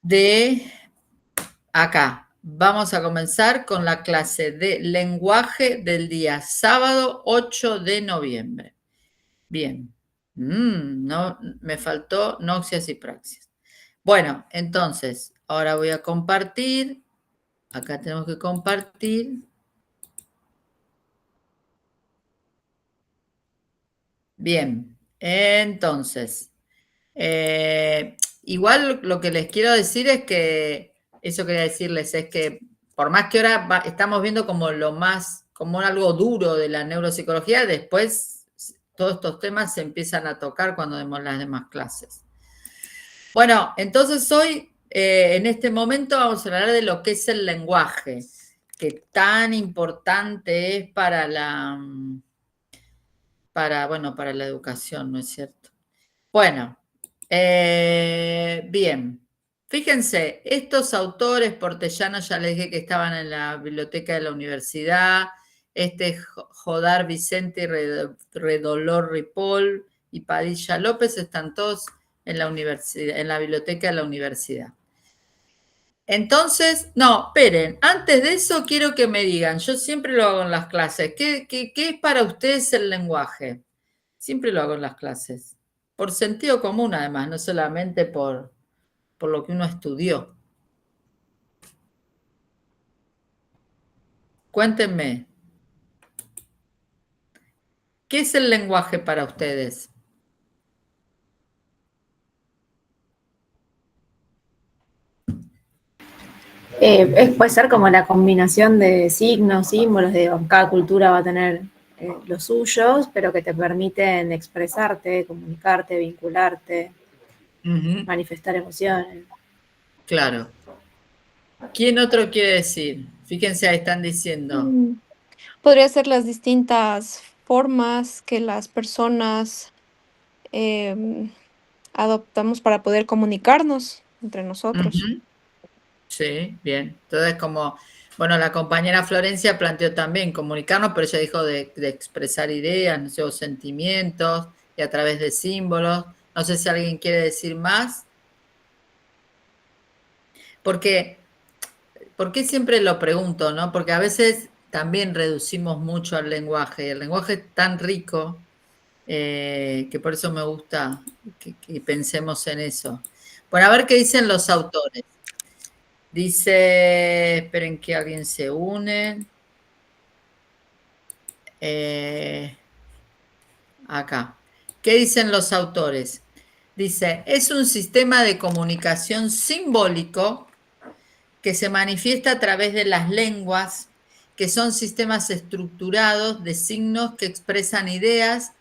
de acá. Vamos a comenzar con la clase de lenguaje del día sábado 8 de noviembre. Bien. No, me faltó noxias y praxis. Bueno, entonces, ahora voy a compartir. Acá tenemos que compartir. Bien, entonces, igual lo que les quiero decir es que, eso quería decirles, es que por más que ahora estamos viendo como lo más, como algo duro de la neuropsicología, después todos estos temas se empiezan a tocar cuando demos las demás clases. Bueno, entonces hoy, en este momento, vamos a hablar de lo que es el lenguaje, que tan importante es para para la educación, ¿no es cierto? Bueno, bien. Fíjense, estos autores portellanos, ya les dije que estaban en la biblioteca de la universidad, Jodar Vicente y Redolor Ripoll y Padilla López están todos en la universidad, en la biblioteca de la universidad. Entonces, no, esperen, antes de eso quiero que me digan, yo siempre lo hago en las clases, ¿qué es para ustedes el lenguaje? Siempre lo hago en las clases, por sentido común además, no solamente por lo que uno estudió. Cuéntenme, ¿qué es el lenguaje para ustedes? Puede ser como la combinación de signos, símbolos, cada cultura va a tener los suyos, pero que te permiten expresarte, comunicarte, vincularte, manifestar emociones. Claro. ¿Quién otro quiere decir? Fíjense, ahí están diciendo. Podría ser las distintas formas que las personas adoptamos para poder comunicarnos entre nosotros. Sí, bien. Entonces, como, bueno, la compañera Florencia planteó también comunicarnos, pero ella dijo de expresar ideas, no sé, o sentimientos, y a través de símbolos. No sé si alguien quiere decir más. Porque, ¿por qué siempre lo pregunto, no? Porque a veces también reducimos mucho al lenguaje. El lenguaje es tan rico que por eso me gusta que pensemos en eso. Bueno, a ver qué dicen los autores. Dice, esperen que alguien se une. Acá. ¿Qué dicen los autores? Dice, es un sistema de comunicación simbólico que se manifiesta a través de las lenguas, que son sistemas estructurados de signos que expresan ideas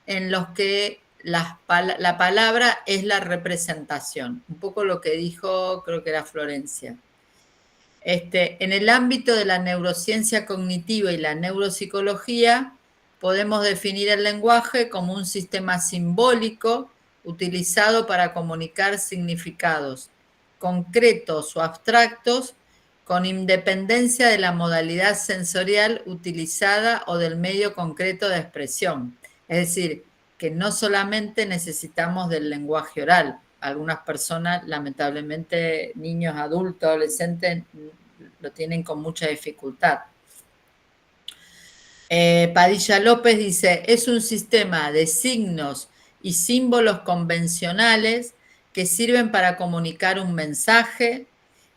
en los que la palabra es la representación. Un poco lo que dijo, creo que era Florencia. En el ámbito de la neurociencia cognitiva y la neuropsicología, podemos definir el lenguaje como un sistema simbólico utilizado para comunicar significados concretos o abstractos con independencia de la modalidad sensorial utilizada o del medio concreto de expresión. Es decir, que no solamente necesitamos del lenguaje oral. Algunas personas, lamentablemente, niños, adultos, adolescentes, lo tienen con mucha dificultad. Padilla López dice, es un sistema de signos y símbolos convencionales que sirven para comunicar un mensaje.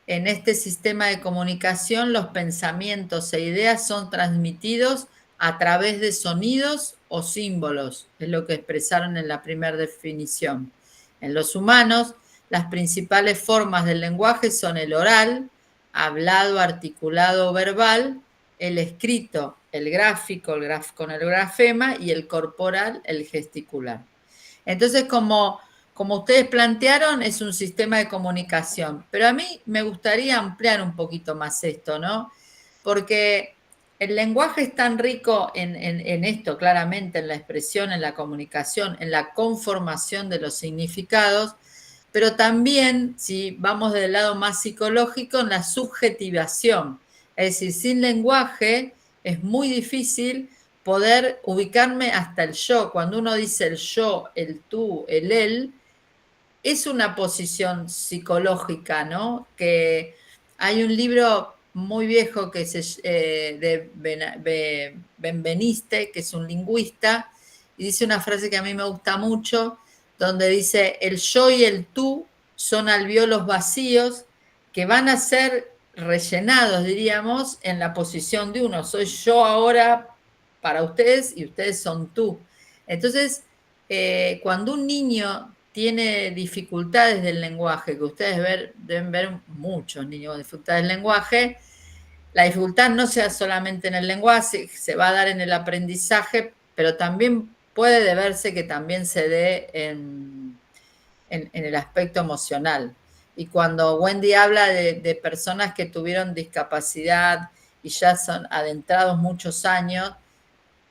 En este sistema de comunicación, los pensamientos e ideas son transmitidos a través de sonidos o símbolos, es lo que expresaron en la primera definición. En los humanos, las principales formas del lenguaje son el oral, hablado, articulado o verbal, el escrito, el gráfico, con el grafema, y el corporal, el gesticular. Entonces, como ustedes plantearon, es un sistema de comunicación. Pero a mí me gustaría ampliar un poquito más esto, ¿no? Porque el lenguaje es tan rico en esto, claramente, en la expresión, en la comunicación, en la conformación de los significados, pero también, si vamos del lado más psicológico, en la subjetivación. Es decir, sin lenguaje es muy difícil poder ubicarme hasta el yo. Cuando uno dice el yo, el tú, el él, es una posición psicológica, ¿no? Que hay un libro muy viejo que de Benveniste, que es un lingüista, y dice una frase que a mí me gusta mucho, donde dice, el yo y el tú son alvéolos vacíos que van a ser rellenados, diríamos, en la posición de uno. Soy yo ahora para ustedes y ustedes son tú. Entonces, cuando un niño tiene dificultades del lenguaje, que ustedes deben ver muchos niños con dificultades del lenguaje, la dificultad no sea solamente en el lenguaje, se va a dar en el aprendizaje, pero también puede deberse que también se dé en el aspecto emocional. Y cuando Wendy habla de personas que tuvieron discapacidad y ya son adentrados muchos años,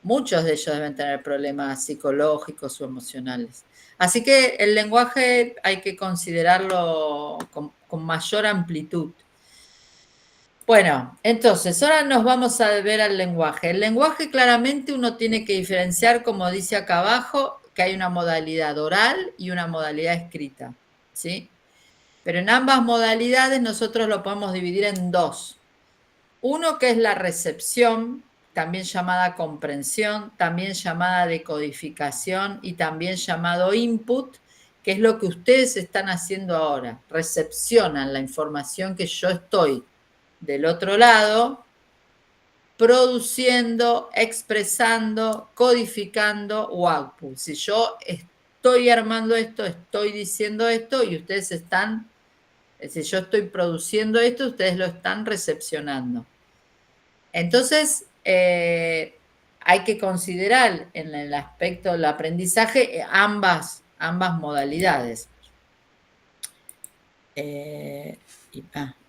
muchos de ellos deben tener problemas psicológicos o emocionales. Así que el lenguaje hay que considerarlo con mayor amplitud. Bueno, entonces, ahora nos vamos a ver al lenguaje. El lenguaje claramente uno tiene que diferenciar, como dice acá abajo, que hay una modalidad oral y una modalidad escrita, ¿sí? Pero en ambas modalidades nosotros lo podemos dividir en dos. Uno que es la recepción, también llamada comprensión, también llamada decodificación y también llamado input, que es lo que ustedes están haciendo ahora. Recepcionan la información que yo estoy del otro lado, produciendo, expresando, codificando o output. Si yo estoy armando esto, estoy diciendo esto y ustedes están, si yo estoy produciendo esto, ustedes lo están recepcionando. Entonces, hay que considerar en el aspecto del aprendizaje ambas modalidades. No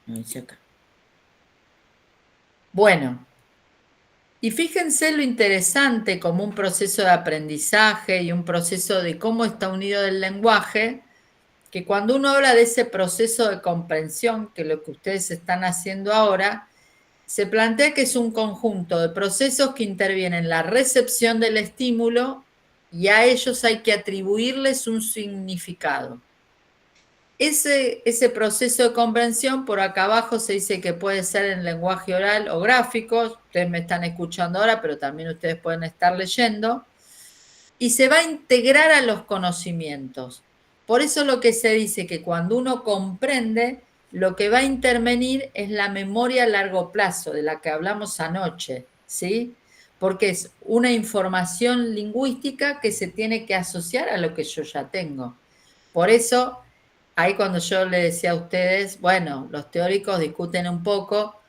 dice acá. Bueno, y fíjense lo interesante como un proceso de aprendizaje y un proceso de cómo está unido el lenguaje, que cuando uno habla de ese proceso de comprensión, que es lo que ustedes están haciendo ahora, se plantea que es un conjunto de procesos que intervienen en la recepción del estímulo y a ellos hay que atribuirles un significado. Ese proceso de comprensión, por acá abajo se dice que puede ser en lenguaje oral o gráfico, ustedes me están escuchando ahora, pero también ustedes pueden estar leyendo, y se va a integrar a los conocimientos. Por eso lo que se dice que cuando uno comprende, lo que va a intervenir es la memoria a largo plazo, de la que hablamos anoche, ¿sí? Porque es una información lingüística que se tiene que asociar a lo que yo ya tengo. Por eso, ahí cuando yo le decía a ustedes, bueno, los teóricos discuten un poco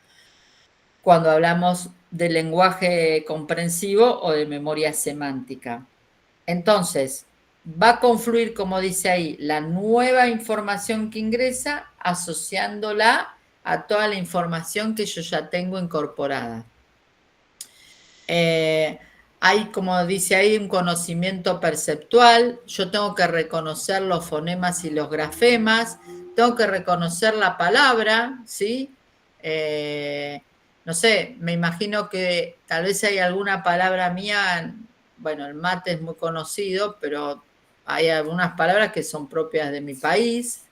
cuando hablamos de lenguaje comprensivo o de memoria semántica. Entonces, va a confluir, como dice ahí, la nueva información que ingresa asociándola a toda la información que yo ya tengo incorporada. Hay, como dice ahí, un conocimiento perceptual. Yo tengo que reconocer los fonemas y los grafemas. Tengo que reconocer la palabra, ¿sí? No sé, me imagino que tal vez hay alguna palabra mía, bueno, el mate es muy conocido, pero hay algunas palabras que son propias de mi país.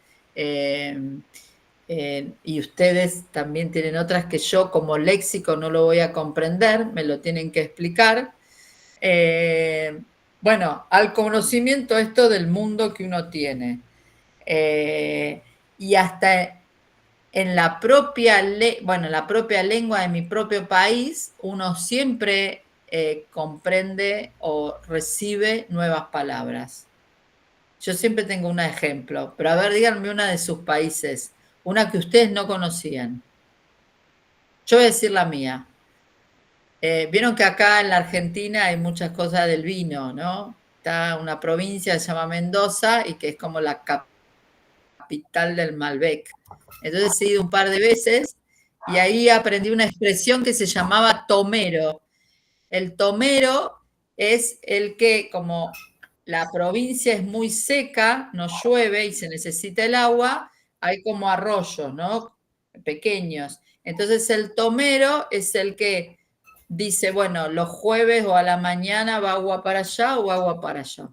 Y ustedes también tienen otras que yo como léxico no lo voy a comprender, me lo tienen que explicar. Bueno, al conocimiento esto del mundo que uno tiene. Y hasta en la propia lengua de mi propio país, uno siempre comprende o recibe nuevas palabras. Yo siempre tengo un ejemplo, pero a ver, díganme una de sus países, una que ustedes no conocían. Yo voy a decir la mía. Vieron que acá en la Argentina hay muchas cosas del vino, ¿no? Está una provincia que se llama Mendoza y que es como la capital del Malbec. Entonces he ido un par de veces y ahí aprendí una expresión que se llamaba tomero. El tomero es el que, como la provincia es muy seca, no llueve y se necesita el agua, hay como arroyos, ¿no? Pequeños. Entonces el tomero es el que dice, bueno, los jueves o a la mañana va agua para allá o agua para allá.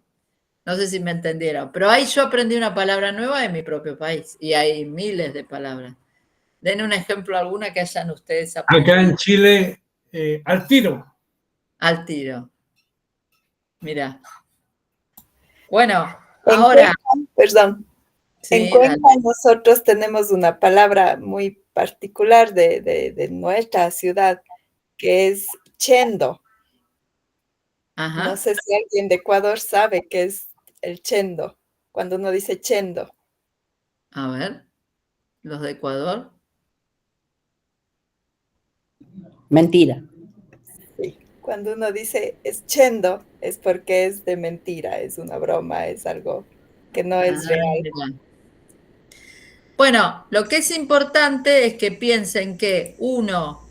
No sé si me entendieron, pero ahí yo aprendí una palabra nueva en mi propio país y hay miles de palabras. Den un ejemplo alguna que hayan ustedes aprendido. Acá en Chile, al tiro. Al tiro. Mira. Bueno, En ahora. Cuenca, perdón, en Sí, Cuenca dale. nosotros tenemos una palabra muy particular de nuestra ciudad, que es chendo. No Ajá. sé si alguien de Ecuador sabe qué es el chendo, cuando uno dice chendo. A ver, los de Ecuador. Mentira. Sí. Cuando uno dice es chendo, es porque es de mentira, es una broma, es algo que no es real. Mira. Bueno, lo que es importante es que piensen que uno,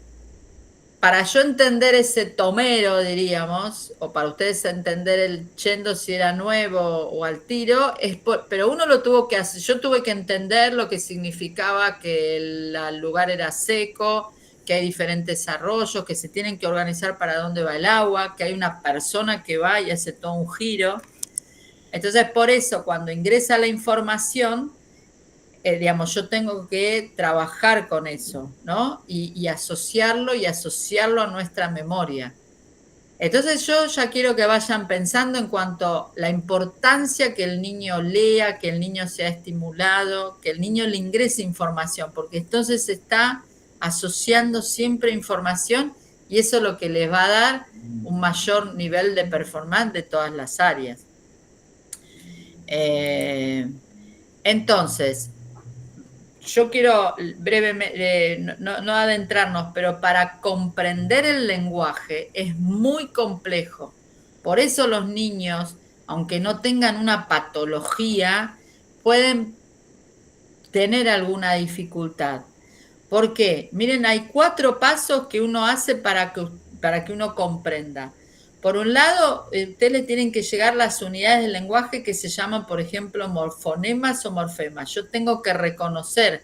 para yo entender ese tomero, diríamos, o para ustedes entender el chendo si era nuevo o al tiro, pero uno lo tuvo que hacer, yo tuve que entender lo que significaba que el lugar era seco, que hay diferentes arroyos, que se tienen que organizar para dónde va el agua, que hay una persona que va y hace todo un giro. Entonces, por eso, cuando ingresa la información, digamos, yo tengo que trabajar con eso, ¿no? Y asociarlo a nuestra memoria. Entonces yo ya quiero que vayan pensando en cuanto a la importancia que el niño lea, que el niño sea estimulado, que el niño le ingrese información, porque entonces está asociando siempre información y eso es lo que les va a dar un mayor nivel de performance de todas las áreas. Entonces, yo quiero brevemente, no adentrarnos, pero para comprender el lenguaje es muy complejo. Por eso los niños, aunque no tengan una patología, pueden tener alguna dificultad. ¿Por qué? Miren, hay 4 pasos que uno hace para que uno comprenda. Por un lado, ustedes le tienen que llegar las unidades del lenguaje que se llaman, por ejemplo, morfonemas o morfemas. Yo tengo que reconocer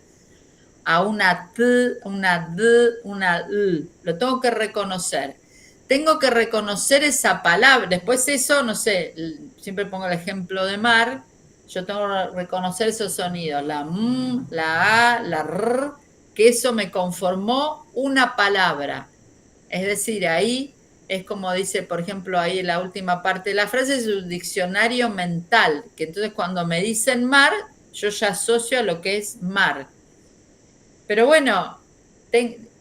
a una T, una D, una L. Lo tengo que reconocer. Tengo que reconocer esa palabra. Después eso, no sé, siempre pongo el ejemplo de mar. Yo tengo que reconocer esos sonidos. La M, la A, la R, que eso me conformó una palabra. Es decir, ahí es como dice, por ejemplo, ahí en la última parte de la frase, es un diccionario mental, que entonces cuando me dicen mar, yo ya asocio a lo que es mar. Pero bueno,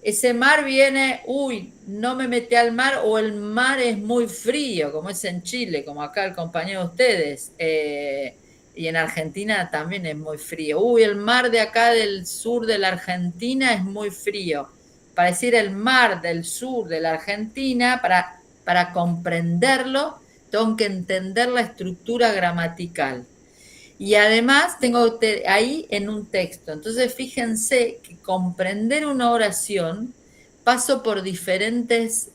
ese mar viene, uy, no me metí al mar, o el mar es muy frío, como es en Chile, como acá el compañero de ustedes. Y en Argentina también es muy frío. Uy, el mar de acá del sur de la Argentina es muy frío. Para decir el mar del sur de la Argentina, para comprenderlo, tengo que entender la estructura gramatical. Y además tengo ahí en un texto. Entonces fíjense que comprender una oración paso por diferentes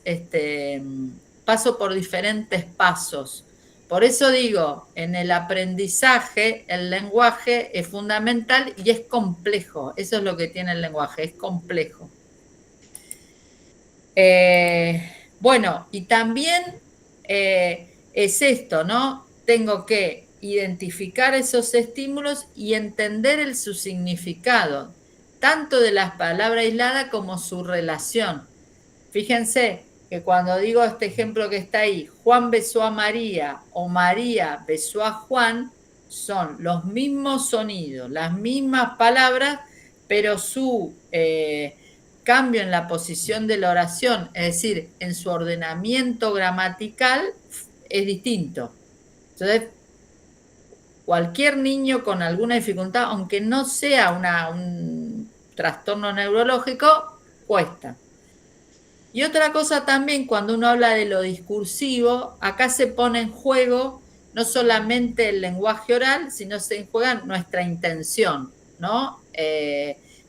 pasos. Por eso digo, en el aprendizaje el lenguaje es fundamental y es complejo. Eso es lo que tiene el lenguaje, es complejo. Bueno, y también es esto, ¿no? Tengo que identificar esos estímulos y entender su significado, tanto de las palabras aisladas como su relación. Fíjense que cuando digo este ejemplo que está ahí, Juan besó a María o María besó a Juan, son los mismos sonidos, las mismas palabras, pero su cambio en la posición de la oración, es decir, en su ordenamiento gramatical, es distinto. Entonces, cualquier niño con alguna dificultad, aunque no sea un trastorno neurológico, cuesta. Y otra cosa también, cuando uno habla de lo discursivo, acá se pone en juego no solamente el lenguaje oral, sino se juega nuestra intención, ¿no?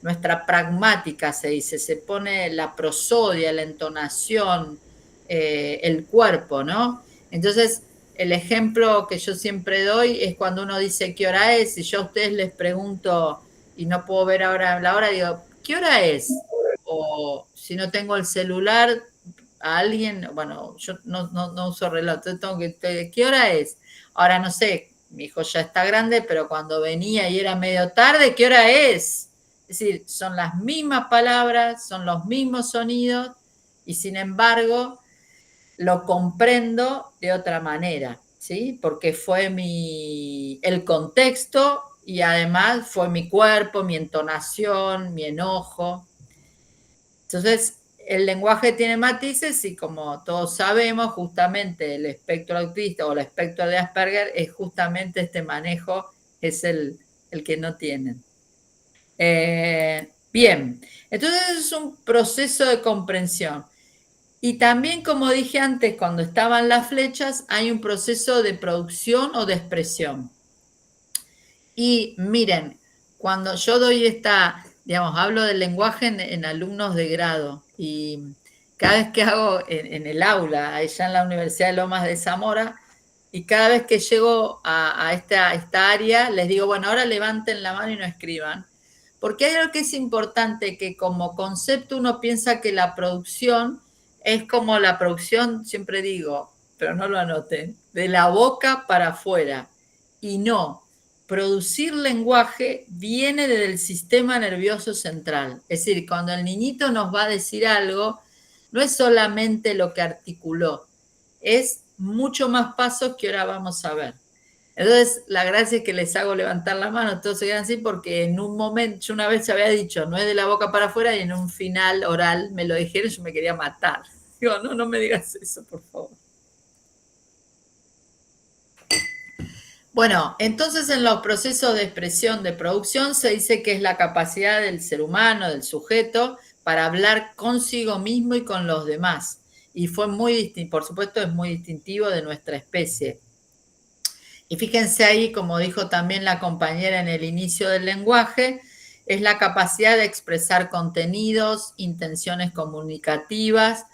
Nuestra pragmática, se dice, se pone la prosodia, la entonación, el cuerpo, ¿no? Entonces, el ejemplo que yo siempre doy es cuando uno dice qué hora es, y yo a ustedes les pregunto, y no puedo ver ahora la hora, digo, ¿qué hora es? O si no tengo el celular, a alguien, bueno, yo no uso reloj, entonces tengo que, ¿qué hora es? Ahora no sé, mi hijo ya está grande, pero cuando venía y era medio tarde, ¿qué hora es? Es decir, son las mismas palabras, son los mismos sonidos, y sin embargo, lo comprendo de otra manera, ¿sí? Porque fue el contexto y además fue mi cuerpo, mi entonación, mi enojo. Entonces, el lenguaje tiene matices y como todos sabemos, justamente el espectro autista o el espectro de Asperger es justamente este manejo, es el que no tienen. Bien, entonces es un proceso de comprensión. Y también, como dije antes, cuando estaban las flechas, hay un proceso de producción o de expresión. Y miren, cuando yo doy hablo del lenguaje en alumnos de grado, y cada vez que hago en el aula, allá en la Universidad de Lomas de Zamora, y cada vez que llego a esta área, les digo, bueno, ahora levanten la mano y no escriban. Porque hay algo que es importante, que como concepto uno piensa que la producción es como la producción, siempre digo, pero no lo anoten, de la boca para afuera. Y no, producir lenguaje viene desde el sistema nervioso central. Es decir, cuando el niñito nos va a decir algo, no es solamente lo que articuló, es mucho más pasos que ahora vamos a ver. Entonces, la gracia es que les hago levantar la mano, todos se quedan así, porque en un momento, yo una vez había dicho, no es de la boca para afuera, y en un final oral me lo dijeron, yo me quería matar. Digo, no me digas eso, por favor. Bueno, entonces en los procesos de expresión de producción se dice que es la capacidad del ser humano, del sujeto, para hablar consigo mismo y con los demás. Y fue muy distinto, por supuesto es muy distintivo de nuestra especie. Y fíjense ahí, como dijo también la compañera en el inicio del lenguaje, es la capacidad de expresar contenidos, intenciones comunicativas,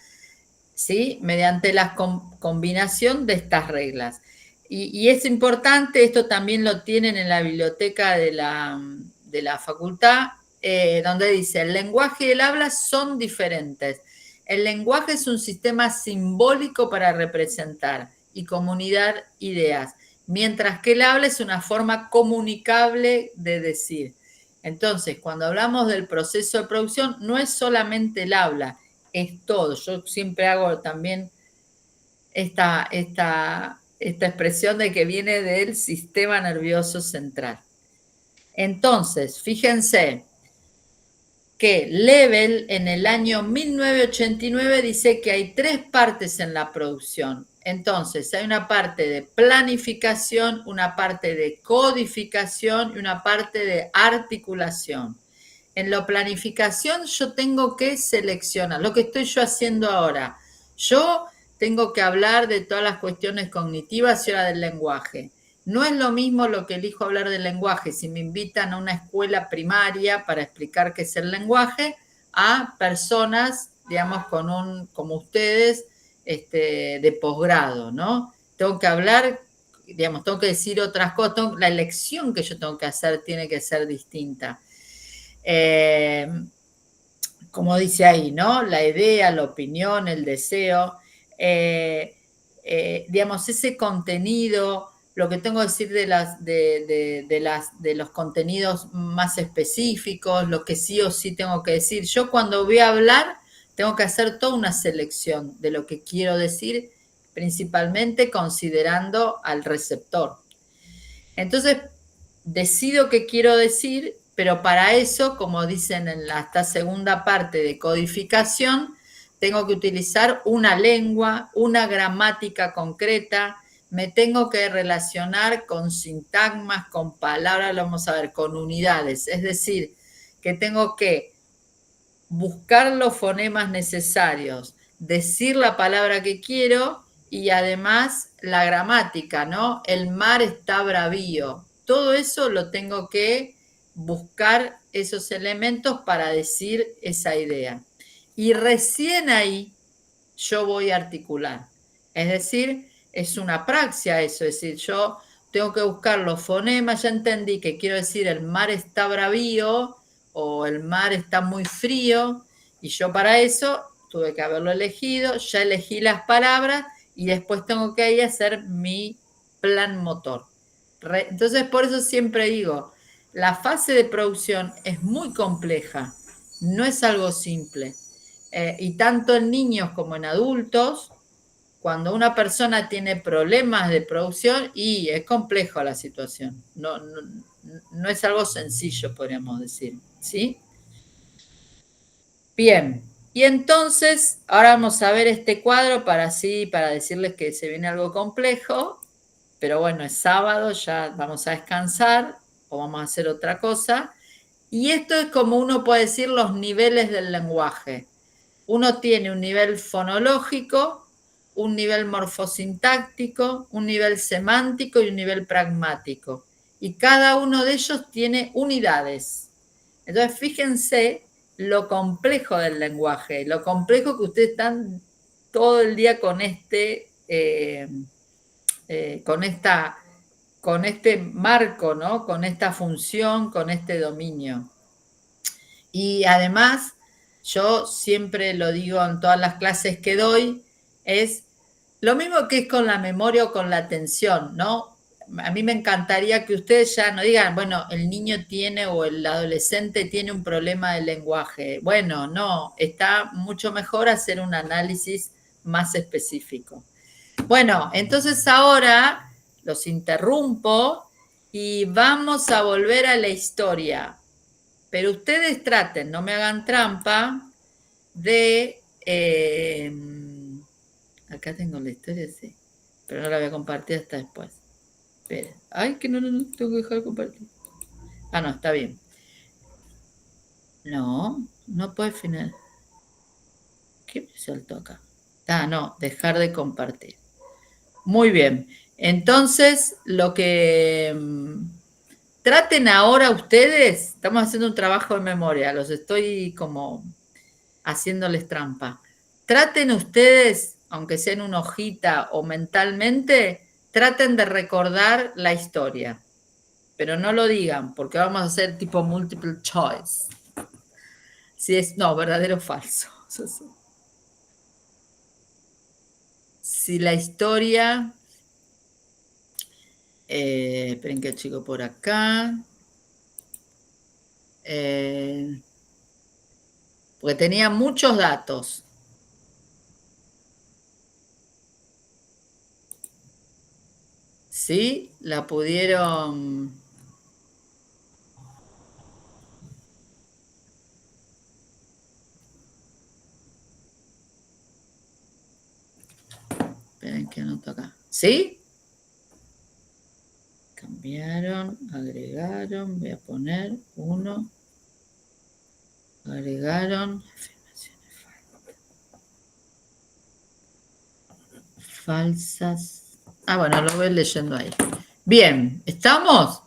¿sí? Mediante la combinación de estas reglas. Y es importante, esto también lo tienen en la biblioteca de la facultad, donde dice, el lenguaje y el habla son diferentes. El lenguaje es un sistema simbólico para representar y comunicar ideas, mientras que el habla es una forma comunicable de decir. Entonces, cuando hablamos del proceso de producción, no es solamente el habla, es todo. Yo siempre hago también esta expresión de que viene del sistema nervioso central. Entonces, fíjense que Lebel en el año 1989 dice que hay 3 partes en la producción. Entonces, hay una parte de planificación, una parte de codificación y una parte de articulación. En la planificación yo tengo que seleccionar, lo que estoy yo haciendo ahora. Yo tengo que hablar de todas las cuestiones cognitivas y ahora del lenguaje. No es lo mismo lo que elijo hablar del lenguaje si me invitan a una escuela primaria para explicar qué es el lenguaje, a personas, digamos, como ustedes, de posgrado, ¿no? Tengo que hablar, digamos, tengo que decir otras cosas, la elección que yo tengo que hacer tiene que ser distinta. Como dice ahí, ¿no? La idea, la opinión, el deseo, digamos, ese contenido, lo que tengo que decir de los contenidos más específicos, lo que sí o sí tengo que decir. Yo cuando voy a hablar, tengo que hacer toda una selección de lo que quiero decir, principalmente considerando al receptor. Entonces, decido qué quiero decir, pero para eso, como dicen en esta segunda parte de codificación, tengo que utilizar una lengua, una gramática concreta, me tengo que relacionar con sintagmas, con palabras, lo vamos a ver, con unidades. Es decir, que tengo que buscar los fonemas necesarios, decir la palabra que quiero y además la gramática, ¿no? El mar está bravío. Todo eso lo tengo que buscar, esos elementos para decir esa idea. Y recién ahí yo voy a articular. Es decir, es una praxia eso, es decir, yo tengo que buscar los fonemas, ya entendí que quiero decir el mar está bravío o el mar está muy frío, y yo para eso tuve que haberlo elegido, ya elegí las palabras y después tengo que ir a hacer mi plan motor. Entonces, por eso siempre digo, la fase de producción es muy compleja, no es algo simple. Y tanto en niños como en adultos, cuando una persona tiene problemas de producción, y es complejo la situación, no es algo sencillo, podríamos decir, ¿sí? Bien, y entonces, ahora vamos a ver este cuadro para decirles que se viene algo complejo, pero bueno, es sábado, ya vamos a descansar o vamos a hacer otra cosa. Y esto es como uno puede decir los niveles del lenguaje. Uno tiene un nivel fonológico, un nivel morfosintáctico, un nivel semántico y un nivel pragmático. Y cada uno de ellos tiene unidades. Entonces, fíjense lo complejo del lenguaje, lo complejo que ustedes están todo el día con con este marco, ¿no? Con esta función, con este dominio. Y además, yo siempre lo digo en todas las clases que doy, es lo mismo que es con la memoria o con la atención, ¿no? A mí me encantaría que ustedes ya no digan, bueno, el niño tiene o el adolescente tiene un problema de lenguaje. Bueno, no, está mucho mejor hacer un análisis más específico. Bueno, entonces ahora los interrumpo y vamos a volver a la historia. Pero ustedes traten, no me hagan trampa, de... acá tengo la historia, sí. Pero no la voy a compartir hasta después. Esperen. Ay, que no, tengo que dejar de compartir. Ah, no, está bien. No, no puede final. ¿Qué me saltó acá? Ah, no, dejar de compartir. Muy bien. Entonces, lo que traten ahora ustedes, estamos haciendo un trabajo de memoria, los estoy como haciéndoles trampa. Traten ustedes, aunque sea en una hojita o mentalmente, traten de recordar la historia. Pero no lo digan, porque vamos a hacer tipo multiple choice. Si es, no, verdadero o falso. Si la historia... esperen que el chico por acá. Porque tenía muchos datos. ¿Sí? La pudieron... Esperen que anoto acá. ¿Sí? Cambiaron, agregaron, voy a poner 1. Agregaron. Afirmaciones falsas. Ah, bueno, lo voy leyendo ahí. Bien, ¿estamos?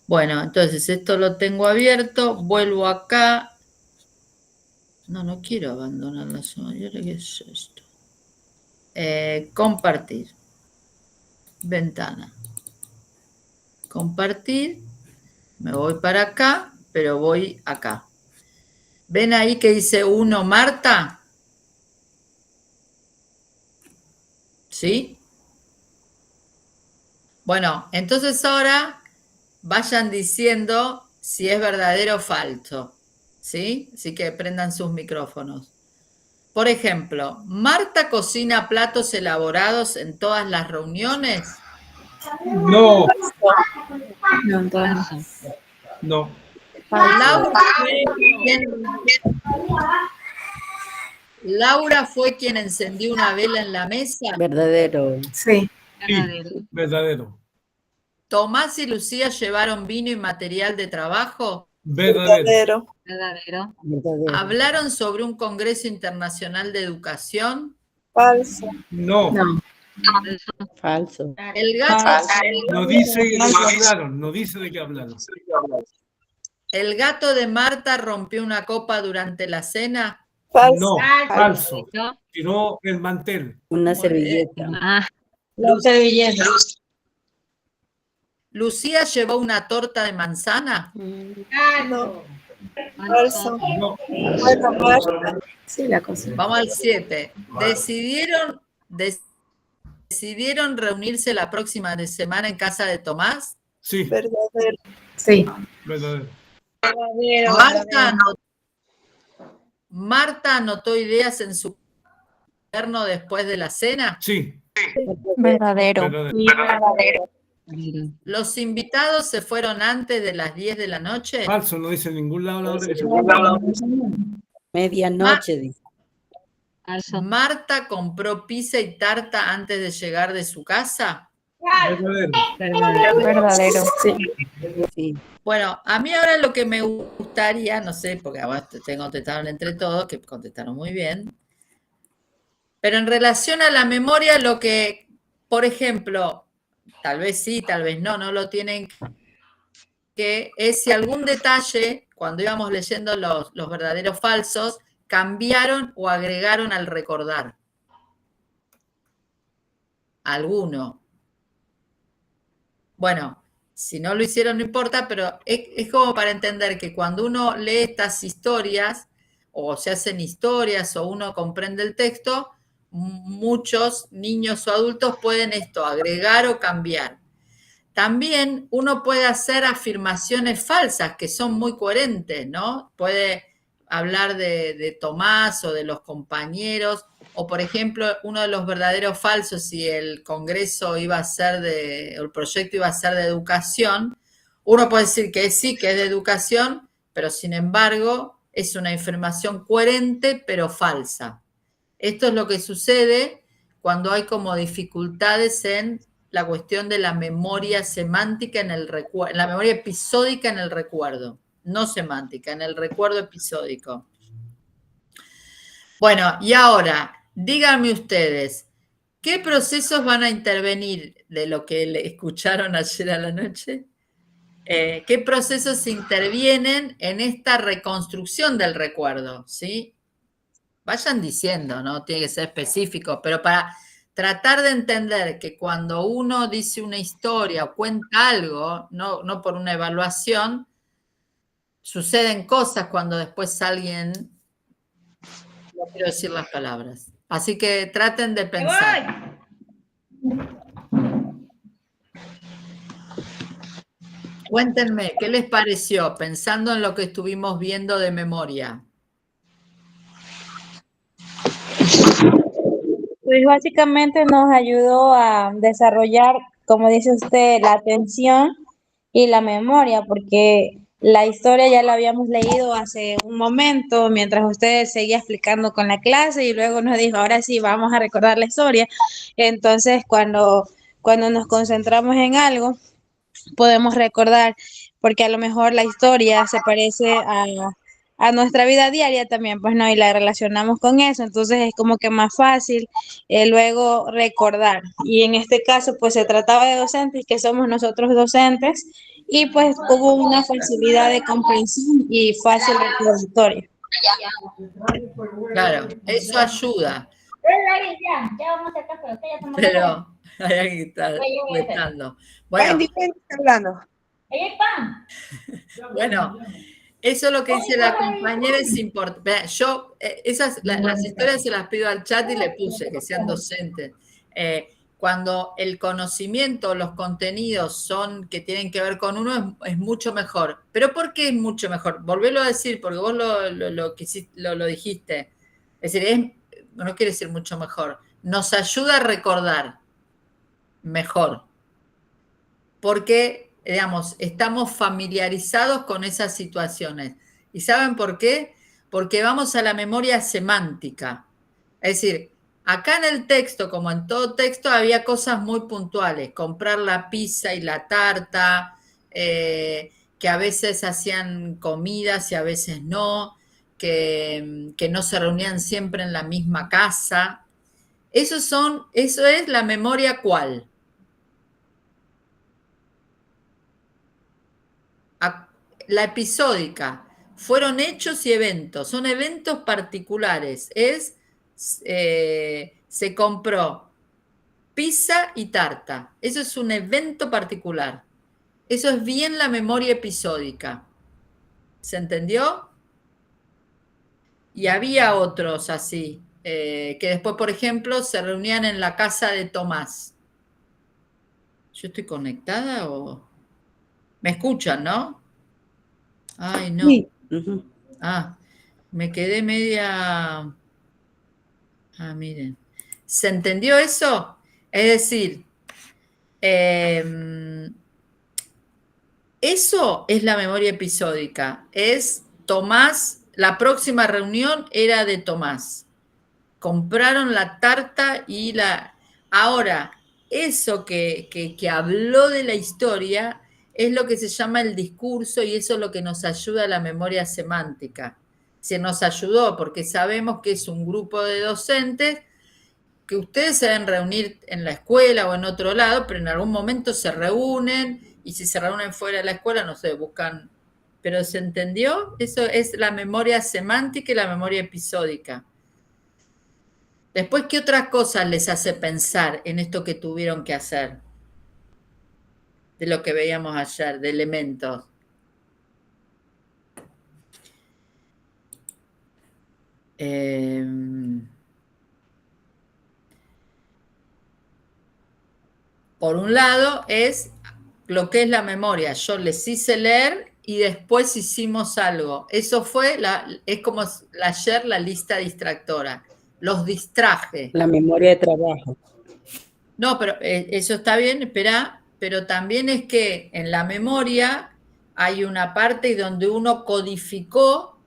Bueno, entonces esto lo tengo abierto. Vuelvo acá. No quiero abandonar la zona. ¿Y ahora qué es esto? Compartir. Ventana. Compartir. Me voy para acá, pero voy acá. ¿Ven ahí que dice 1 Marta? ¿Sí? Bueno, entonces ahora vayan diciendo si es verdadero o falso. ¿Sí? Así que prendan sus micrófonos. Por ejemplo, ¿Marta cocina platos elaborados en todas las reuniones? No, No, entonces no, Laura fue quien encendió una vela en la mesa. Verdadero. sí. sí, verdadero. ¿Tomás y Lucía llevaron vino y material de trabajo? Verdadero. Verdadero. Verdadero. ¿Hablaron sobre un Congreso Internacional de Educación? Falso. No, No. Falso. El gato, no dice de qué hablaron, no dice de qué hablaron. ¿El gato de Marta rompió una copa durante la cena? Falso. No, falso. Tiró el mantel. Una Muy bien. servilleta. La servilleta. ¿Lucía llevó una torta de manzana? No. Falso. No, Bueno, Marta. Sí, la cosa. Vamos al 7. ¿Decidieron reunirse la próxima semana en casa de Tomás? Sí, Verdadero. Sí. verdadero. Marta anotó ideas en su cuaderno después de la cena. Sí, Verdadero. verdadero. ¿Los invitados se fueron antes de las 10 de la noche? Falso, no dice en ningún lado la hora que se Medianoche, dice. ¿Marta compró pizza y tarta antes de llegar de su casa? Verdadero. Verdadero. Sí. Bueno, a mí ahora lo que me gustaría, no sé, porque ahora te contestaron entre todos, que contestaron muy bien, pero en relación a la memoria, lo que, por ejemplo, tal vez sí, tal vez no, no lo tienen que, es si algún detalle, cuando íbamos leyendo los verdaderos falsos, cambiaron o agregaron al recordar. Alguno. Bueno, si no lo hicieron no importa, pero es como para entender que cuando uno lee estas historias, o se hacen historias, o uno comprende el texto, muchos niños o adultos pueden esto, agregar o cambiar. También uno puede hacer afirmaciones falsas que son muy coherentes, ¿no? Puede hablar de Tomás o de los compañeros, o por ejemplo, uno de los verdaderos falsos, si el congreso iba a ser el proyecto iba a ser de educación, uno puede decir que sí, que es de educación, pero sin embargo es una información coherente, pero falsa. Esto es lo que sucede cuando hay como dificultades en la cuestión de la memoria semántica en el recuerdo, la memoria episódica en el recuerdo, no semántica, en el recuerdo episódico. Bueno, y ahora, díganme ustedes, ¿qué procesos van a intervenir de lo que escucharon ayer a la noche? ¿Qué procesos intervienen en esta reconstrucción del recuerdo? ¿Sí? Vayan diciendo, no tiene que ser específico, pero para tratar de entender que cuando uno dice una historia o cuenta algo, no por una evaluación, suceden cosas cuando después alguien, no quiero decir las palabras. Así que traten de pensar. Cuéntenme, ¿qué les pareció pensando en lo que estuvimos viendo de memoria? Pues básicamente nos ayudó a desarrollar, como dice usted, la atención y la memoria, porque la historia ya la habíamos leído hace un momento, mientras usted seguía explicando con la clase y luego nos dijo, ahora sí, vamos a recordar la historia. Entonces, cuando nos concentramos en algo, podemos recordar, porque a lo mejor la historia se parece a nuestra vida diaria también, pues no, y la relacionamos con eso, entonces es como que más fácil luego recordar. Y en este caso, pues se trataba de docentes, que somos nosotros docentes, y pues hubo una facilidad de comprensión y fácil recordatorio. Claro, eso ayuda. Pero hay alguien que está comentando. Bueno, bueno, eso es lo que dice la compañera es importante. Yo, las historias se las pido al chat y le puse que sean docentes. Cuando el conocimiento, los contenidos son que tienen que ver con uno, es mucho mejor. ¿Pero por qué es mucho mejor? Volvélo a decir, porque vos lo dijiste. Es decir, no quiere decir mucho mejor. Nos ayuda a recordar mejor. Porque, digamos, estamos familiarizados con esas situaciones. ¿Y saben por qué? Porque vamos a la memoria semántica. Es decir, acá en el texto, como en todo texto, había cosas muy puntuales. Comprar la pizza y la tarta, que a veces hacían comidas y a veces no, que no se reunían siempre en la misma casa. Eso es la memoria ¿cuál? La episódica. Fueron hechos y eventos. Son eventos particulares. Se compró pizza y tarta. Eso es un evento particular. Eso es bien la memoria episódica. ¿Se entendió? Y había otros así. que después, por ejemplo, se reunían en la casa de Tomás. ¿Yo estoy conectada o...? ¿Me escuchan, no? Ay, no. Sí. Ujú. Ah, me quedé media... Ah, miren. ¿Se entendió eso? Es decir, eso es la memoria episódica. Es Tomás, la próxima reunión era de Tomás. Compraron la tarta y la... Ahora, eso que habló de la historia es lo que se llama el discurso y eso es lo que nos ayuda a la memoria semántica. Se nos ayudó porque sabemos que es un grupo de docentes que ustedes se deben reunir en la escuela o en otro lado, pero en algún momento se reúnen y si se reúnen fuera de la escuela, no sé, buscan... ¿Pero se entendió? Eso es la memoria semántica y la memoria episódica. Después, ¿qué otras cosas les hace pensar en esto que tuvieron que hacer? De lo que veíamos ayer, de elementos. Por un lado es lo que es la memoria. Yo les hice leer y después hicimos algo. Eso fue, es como ayer la lista distractora. Los distraje. La memoria de trabajo. No, pero eso está bien, espera, pero también es que en la memoria hay una parte donde uno codificó,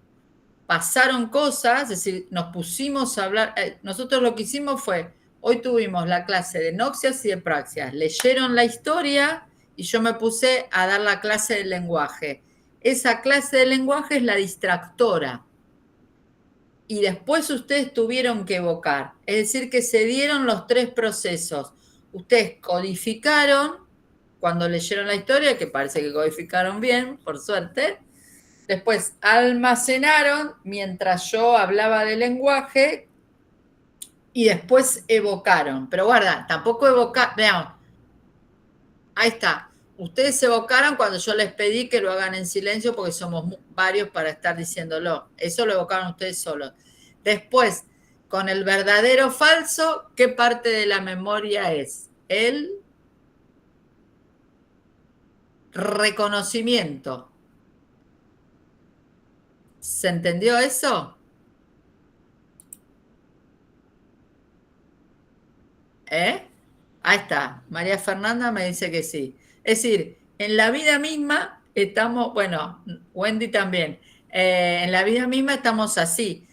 pasaron cosas, es decir, nos pusimos a hablar, nosotros lo que hicimos fue, hoy tuvimos la clase de noxias y de praxias, leyeron la historia y yo me puse a dar la clase de lenguaje. Esa clase de lenguaje es la distractora. Y después ustedes tuvieron que evocar. Es decir, que se dieron los tres procesos. Ustedes codificaron cuando leyeron la historia, que parece que codificaron bien, por suerte. Después almacenaron mientras yo hablaba de lenguaje y después evocaron. Pero guarda, tampoco evocaron. Veamos. Ahí está. Ustedes evocaron cuando yo les pedí que lo hagan en silencio porque somos varios para estar diciéndolo. Eso lo evocaron ustedes solos. Después, con el verdadero o falso, ¿qué parte de la memoria es? El reconocimiento. ¿Se entendió eso? Ahí está. María Fernanda me dice que sí. Es decir, en la vida misma estamos, bueno, Wendy también, en la vida misma estamos así.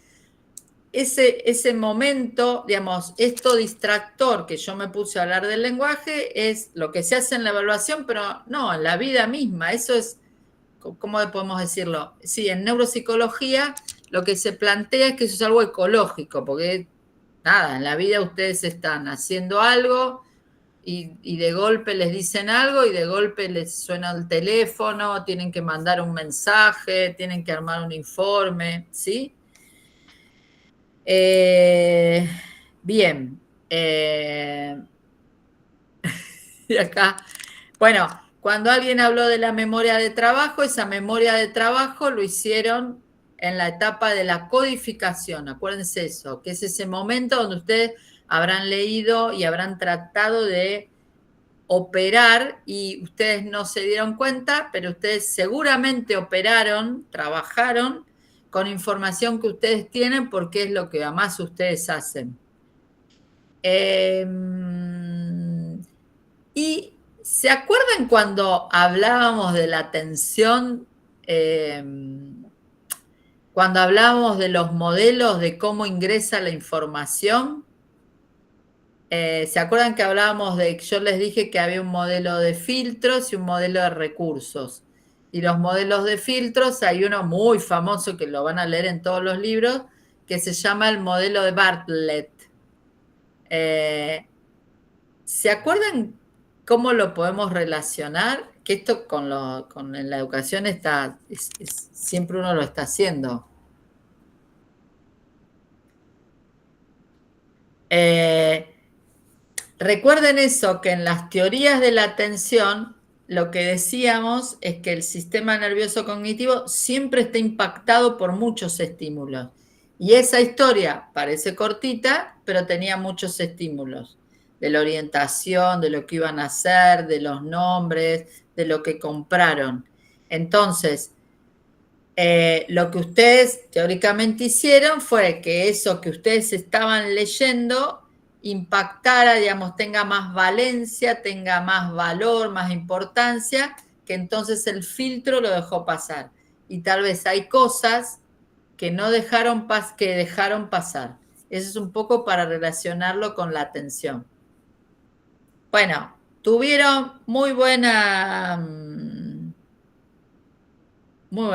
Ese momento, digamos, esto distractor que yo me puse a hablar del lenguaje es lo que se hace en la evaluación, pero no, en la vida misma. Eso es, ¿cómo podemos decirlo? Sí, en neuropsicología lo que se plantea es que eso es algo ecológico, porque nada, en la vida ustedes están haciendo algo y de golpe les dicen algo y de golpe les suena el teléfono, tienen que mandar un mensaje, tienen que armar un informe, ¿sí? Bien. Y acá, bueno, cuando alguien habló de la memoria de trabajo, esa memoria de trabajo lo hicieron en la etapa de la codificación, acuérdense eso, que es ese momento donde ustedes habrán leído y habrán tratado de operar y ustedes no se dieron cuenta, pero ustedes seguramente operaron, trabajaron con información que ustedes tienen porque es lo que además ustedes hacen. Y ¿se acuerdan cuando hablábamos de la atención? Cuando hablábamos de los modelos de cómo ingresa la información, ¿se acuerdan que hablábamos de, yo les dije que había un modelo de filtros y un modelo de recursos? Y los modelos de filtros, hay uno muy famoso que lo van a leer en todos los libros, que se llama el modelo de Bartlett. ¿Se acuerdan cómo lo podemos relacionar? Que esto con la educación está, siempre uno lo está haciendo. Recuerden eso, que en las teorías de la atención, lo que decíamos es que el sistema nervioso cognitivo siempre está impactado por muchos estímulos. Y esa historia parece cortita, pero tenía muchos estímulos de la orientación, de lo que iban a hacer, de los nombres, de lo que compraron. Entonces, lo que ustedes teóricamente hicieron fue que eso que ustedes estaban leyendo impactara, digamos, tenga más valencia, tenga más valor, más importancia, que entonces el filtro lo dejó pasar. Y tal vez hay cosas que no dejaron que dejaron pasar. Eso es un poco para relacionarlo con la atención. Bueno, tuvieron muy buen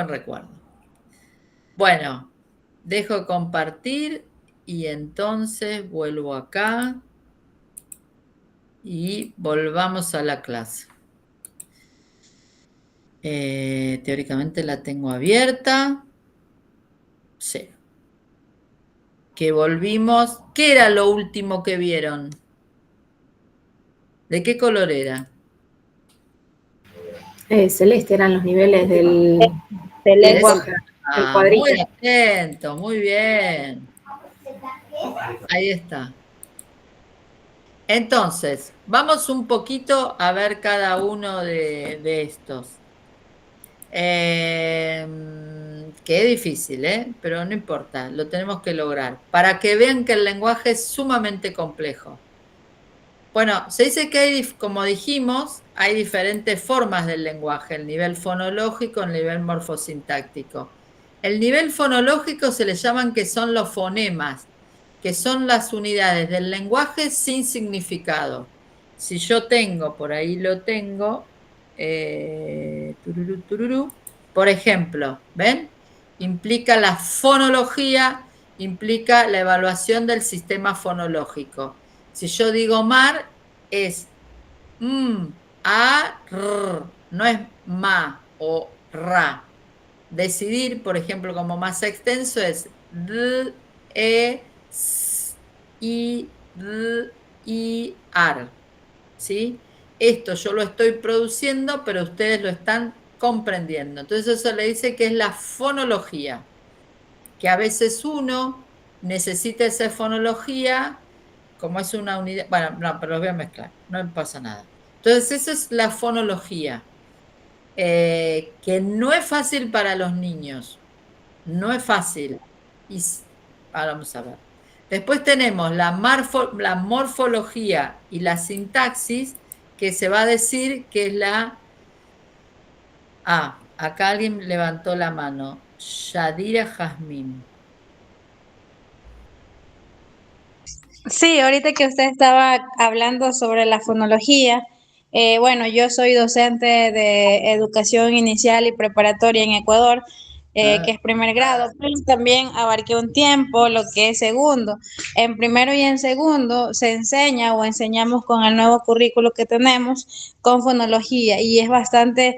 recuerdo. Bueno, dejo compartir y entonces vuelvo acá y volvamos a la clase. Teóricamente la tengo abierta. Sí. Que volvimos. ¿Qué era lo último que vieron? ¿De qué color era? Celeste eran los niveles del Celeste. lenguaje, el cuadrito. Muy atento, muy bien. Ahí está. Entonces, vamos un poquito a ver cada uno de estos. Que es difícil, pero no importa, lo tenemos que lograr. Para que vean que el lenguaje es sumamente complejo. Bueno, se dice que hay, como dijimos, hay diferentes formas del lenguaje, el nivel fonológico, el nivel morfosintáctico. El nivel fonológico se le llaman que son los fonemas, que son las unidades del lenguaje sin significado. Si yo tengo, por ahí lo tengo, tururú, tururú, por ejemplo, ¿ven? Implica la fonología, implica la evaluación del sistema fonológico. Si yo digo mar, es a, r, no es ma o ra. Decidir, por ejemplo, como más extenso es d, e, s, i, d, i, ar. ¿Sí? Esto yo lo estoy produciendo, pero ustedes lo están comprendiendo. Entonces eso le dice que es la fonología, que a veces uno necesita esa fonología, como es una unidad, bueno, no, pero los voy a mezclar, no pasa nada. Entonces eso es la fonología, que no es fácil para los niños, no es fácil. Y ahora vamos a ver. Después tenemos la morfología y la sintaxis, que se va a decir que es la... acá alguien levantó la mano. Yadira Jazmín. Sí, ahorita que usted estaba hablando sobre la fonología, bueno, yo soy docente de educación inicial y preparatoria en Ecuador, que es primer grado, pero también abarqué un tiempo lo que es segundo. En primero y en segundo se enseña o enseñamos con el nuevo currículo que tenemos con fonología y es bastante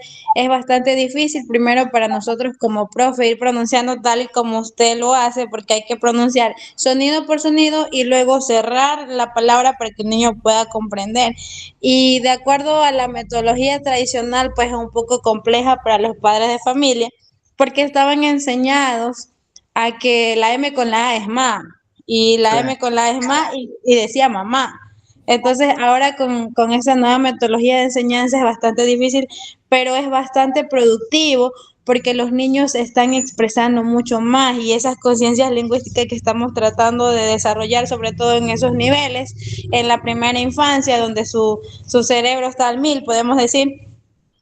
difícil primero para nosotros como profe ir pronunciando tal y como usted lo hace porque hay que pronunciar sonido por sonido y luego cerrar la palabra para que el niño pueda comprender. Y de acuerdo a la metodología tradicional, pues es un poco compleja para los padres de familia porque estaban enseñados a que la M con la A es ma y la M con la A es ma y decía mamá. Entonces, ahora con esa nueva metodología de enseñanza es bastante difícil, pero es bastante productivo porque los niños están expresando mucho más y esas conciencias lingüísticas que estamos tratando de desarrollar, sobre todo en esos niveles, en la primera infancia, donde su cerebro está al 1000, podemos decir,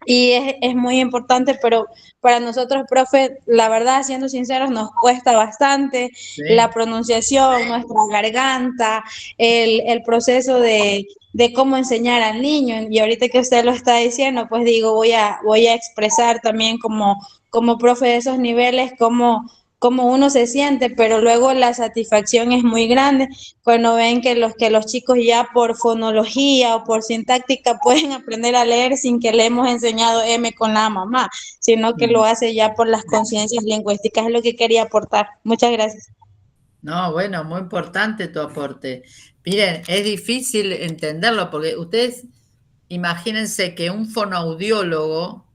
y es muy importante, pero para nosotros, profe, la verdad, siendo sinceros, nos cuesta bastante la pronunciación, nuestra garganta, el proceso de cómo enseñar al niño. Y ahorita que usted lo está diciendo, pues digo, voy a expresar también como profe de esos niveles, cómo uno se siente, pero luego la satisfacción es muy grande cuando ven que los chicos ya por fonología o por sintáctica pueden aprender a leer sin que le hemos enseñado M con la mamá, sino que lo hace ya por las conciencias lingüísticas. Es lo que quería aportar. Muchas gracias. No, bueno, muy importante tu aporte. Miren, es difícil entenderlo porque ustedes imagínense que un fonoaudiólogo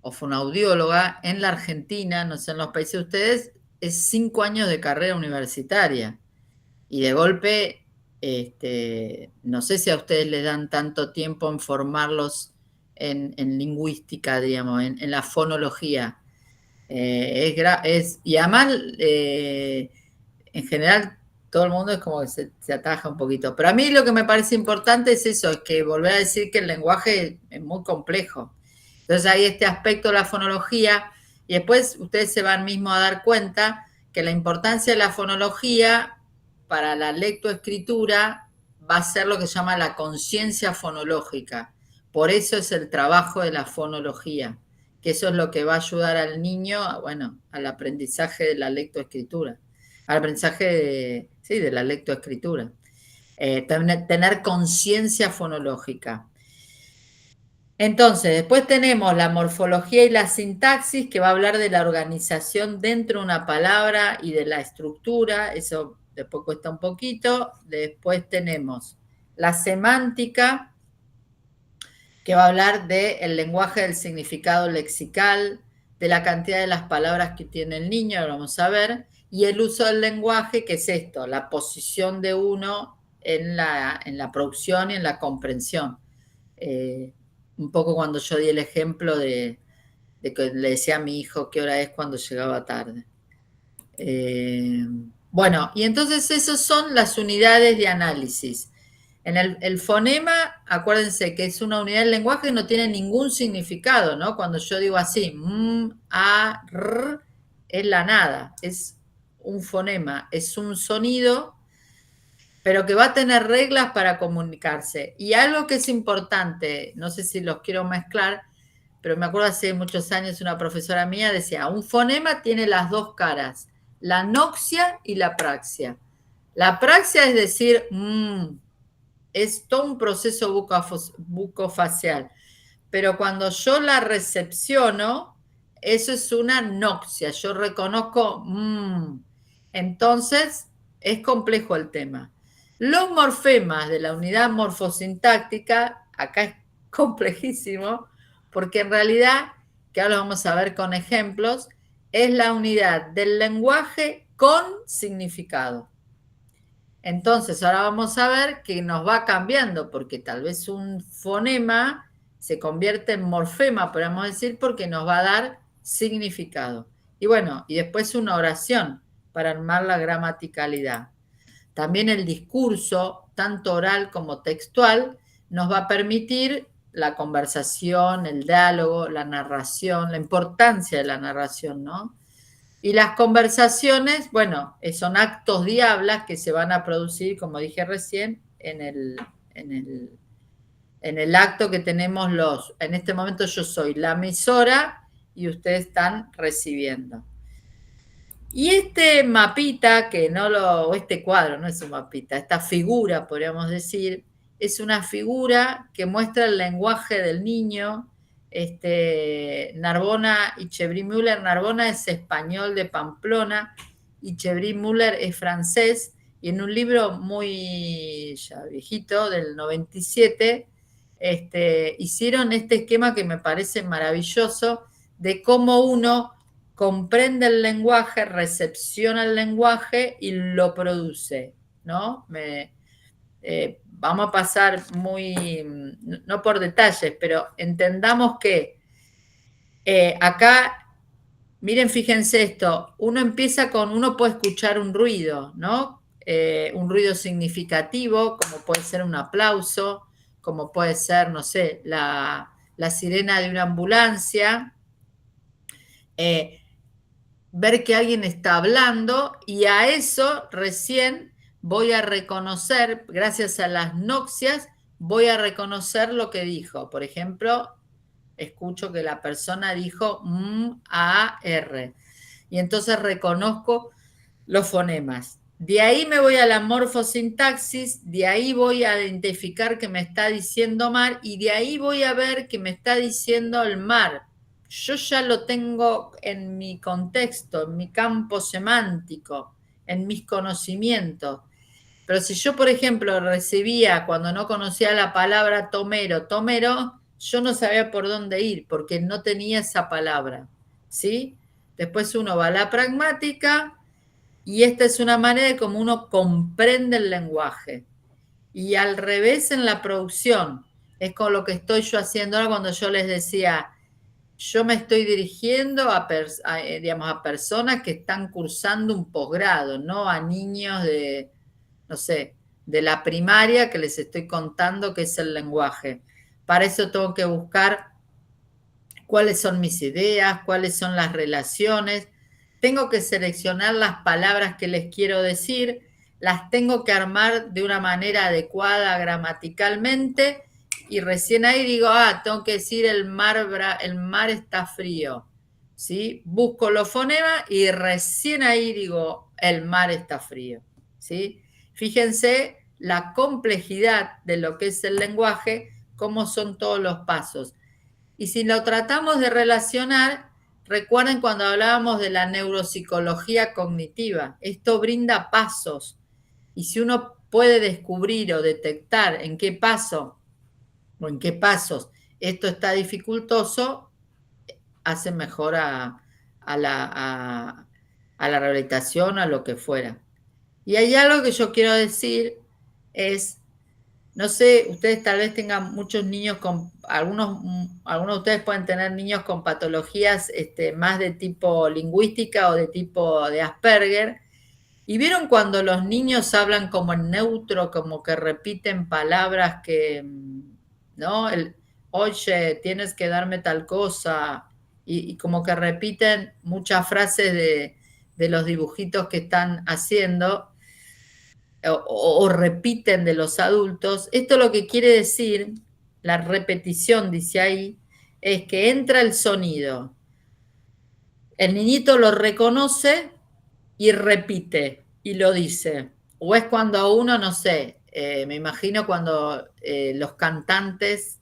o fonoaudióloga en la Argentina, no sé, en los países de ustedes, es 5 años de carrera universitaria. Y de golpe, no sé si a ustedes les dan tanto tiempo en formarlos en lingüística, digamos, en la fonología. Y además, en general, todo el mundo es como que se ataja un poquito. Pero a mí lo que me parece importante es eso, es que volver a decir que el lenguaje es muy complejo. Entonces hay este aspecto de la fonología, y después ustedes se van mismo a dar cuenta que la importancia de la fonología para la lectoescritura va a ser lo que se llama la conciencia fonológica. Por eso es el trabajo de la fonología, que eso es lo que va a ayudar al niño, bueno, al aprendizaje de la lectoescritura, al aprendizaje de la lectoescritura. Tener conciencia fonológica. Entonces, después tenemos la morfología y la sintaxis, que va a hablar de la organización dentro de una palabra y de la estructura, eso después cuesta un poquito. Después tenemos la semántica, que va a hablar del lenguaje del significado lexical, de la cantidad de las palabras que tiene el niño, lo vamos a ver, y el uso del lenguaje, que es esto, la posición de uno en la producción y en la comprensión. Un poco cuando yo di el ejemplo de que le decía a mi hijo qué hora es cuando llegaba tarde. Bueno, y entonces esas son las unidades de análisis. En el fonema, acuérdense que es una unidad del lenguaje que no tiene ningún significado, ¿no? Cuando yo digo así, a, r, es la nada, es un fonema, es un sonido, pero que va a tener reglas para comunicarse. Y algo que es importante, no sé si los quiero mezclar, pero me acuerdo hace muchos años una profesora mía decía, un fonema tiene las dos caras, la noxia y la praxia. La praxia es decir, es todo un proceso bucofacial, pero cuando yo la recepciono, eso es una noxia, yo reconozco, entonces es complejo el tema. Los morfemas de la unidad morfosintáctica, acá es complejísimo, porque en realidad, que ahora lo vamos a ver con ejemplos, es la unidad del lenguaje con significado. Entonces, ahora vamos a ver que nos va cambiando, porque tal vez un fonema se convierte en morfema, podríamos decir, porque nos va a dar significado. Y bueno, y después una oración para armar la gramaticalidad. También el discurso, tanto oral como textual, nos va a permitir la conversación, el diálogo, la narración, la importancia de la narración, ¿no? Y las conversaciones, bueno, son actos de habla que se van a producir, como dije recién, en el acto que tenemos en este momento yo soy la emisora y ustedes están recibiendo. Y este mapita, este cuadro no es un mapita, esta figura, podríamos decir, es una figura que muestra el lenguaje del niño. Narbona y Chevry-Müller. Narbona es español de Pamplona y Chevry-Müller es francés, y en un libro muy ya viejito, del 97, hicieron este esquema que me parece maravilloso de cómo uno comprende el lenguaje, recepciona el lenguaje y lo produce, ¿no? Vamos a pasar no por detalles, pero entendamos que acá, miren, fíjense esto, uno puede escuchar un ruido, ¿no? Un ruido significativo, como puede ser un aplauso, como puede ser, no sé, la sirena de una ambulancia, ver que alguien está hablando, y a eso recién voy a reconocer, gracias a las noxias, voy a reconocer lo que dijo. Por ejemplo, escucho que la persona dijo A-R, y entonces reconozco los fonemas. De ahí me voy a la morfosintaxis, de ahí voy a identificar que me está diciendo mar, y de ahí voy a ver que me está diciendo el mar. Yo ya lo tengo en mi contexto, en mi campo semántico, en mis conocimientos. Pero si yo, por ejemplo, recibía, cuando no conocía la palabra tomero, yo no sabía por dónde ir, porque no tenía esa palabra, ¿sí? Después uno va a la pragmática, Y esta es una manera de cómo uno comprende el lenguaje. Y al revés en la producción, es con lo que estoy yo haciendo ahora cuando yo les decía, yo me estoy dirigiendo digamos, a personas que están cursando un posgrado, no a niños de, no sé, de la primaria que les estoy contando qué es el lenguaje. Para eso tengo que buscar cuáles son mis ideas, cuáles son las relaciones. Tengo que seleccionar las palabras que les quiero decir, las tengo que armar de una manera adecuada gramaticalmente y recién ahí digo, tengo que decir el mar está frío, ¿sí? Busco los fonemas y recién ahí digo, el mar está frío, ¿sí? Fíjense la complejidad de lo que es el lenguaje, cómo son todos los pasos. Y si lo tratamos de relacionar, recuerden cuando hablábamos de la neuropsicología cognitiva, esto brinda pasos. Y si uno puede descubrir o detectar en qué paso o en qué pasos esto está dificultoso, hace mejor a la rehabilitación, a lo que fuera. Y hay algo que yo quiero decir es, no sé, ustedes tal vez tengan muchos niños con, algunos de ustedes pueden tener niños con patologías más de tipo lingüística o de tipo de Asperger. ¿Y vieron cuando los niños hablan como en neutro, como que repiten palabras que, ¿no? Oye, tienes que darme tal cosa, y como que repiten muchas frases de los dibujitos que están haciendo, o repiten de los adultos. Esto lo que quiere decir, la repetición, dice ahí, es que entra el sonido, el niñito lo reconoce y repite y lo dice. O es cuando uno, no sé, me imagino cuando los cantantes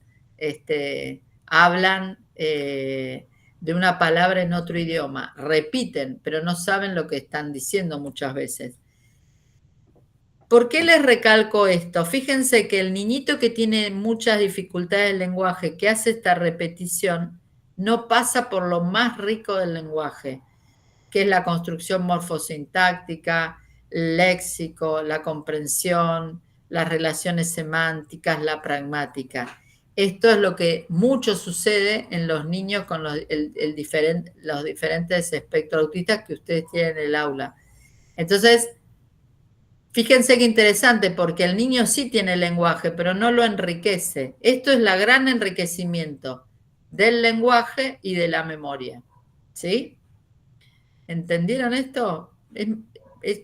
hablan de una palabra en otro idioma, repiten, pero no saben lo que están diciendo muchas veces. ¿Por qué les recalco esto? Fíjense que el niñito que tiene muchas dificultades del lenguaje, que hace esta repetición, no pasa por lo más rico del lenguaje, que es la construcción morfosintáctica, el léxico, la comprensión, las relaciones semánticas, la pragmática. Esto es lo que mucho sucede en los niños con los diferentes espectros autistas que ustedes tienen en el aula. Entonces, fíjense qué interesante, porque el niño sí tiene lenguaje, pero no lo enriquece. Esto es el gran enriquecimiento del lenguaje y de la memoria. ¿Sí? ¿Entendieron esto?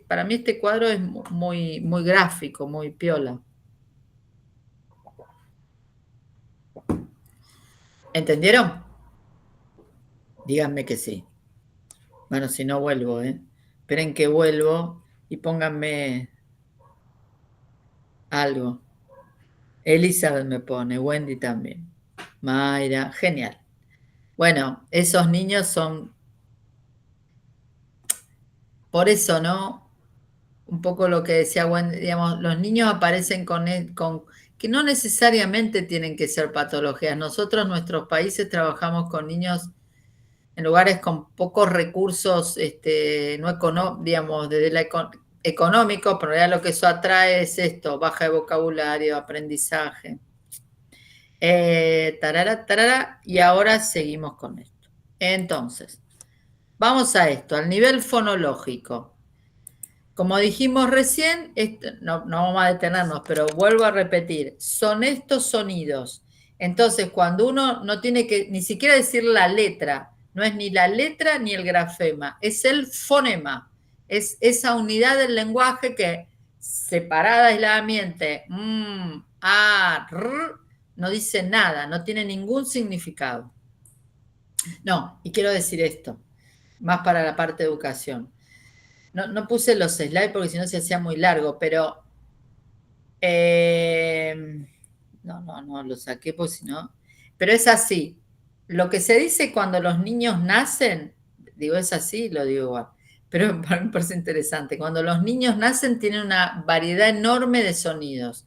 Para mí este cuadro es muy, muy gráfico, muy piola. ¿Entendieron? Díganme que sí. Bueno, si no vuelvo, ¿eh? Esperen que vuelvo y pónganme algo. Elizabeth me pone, Wendy también. Mayra, genial. Bueno, esos niños son, por eso, ¿no? Un poco lo que decía Wendy, digamos, los niños aparecen con que no necesariamente tienen que ser patologías. Nosotros en nuestros países trabajamos con niños en lugares con pocos recursos, no digamos, desde económico, pero ya lo que eso atrae es esto, baja de vocabulario, aprendizaje. Tarara, y ahora seguimos con esto. Entonces, vamos a esto, al nivel fonológico. Como dijimos recién, no vamos a detenernos, pero vuelvo a repetir, son estos sonidos. Entonces, cuando uno no tiene que ni siquiera decir la letra, no es ni la letra ni el grafema, es el fonema, es esa unidad del lenguaje que, separada aisladamente, no dice nada, no tiene ningún significado. No, y quiero decir esto, más para la parte de educación. No puse los slides porque si no se hacía muy largo, pero no, lo saqué porque si no. Pero es así. Lo que se dice cuando los niños nacen, digo es así, lo digo igual, pero para mí me parece interesante. Cuando los niños nacen tienen una variedad enorme de sonidos.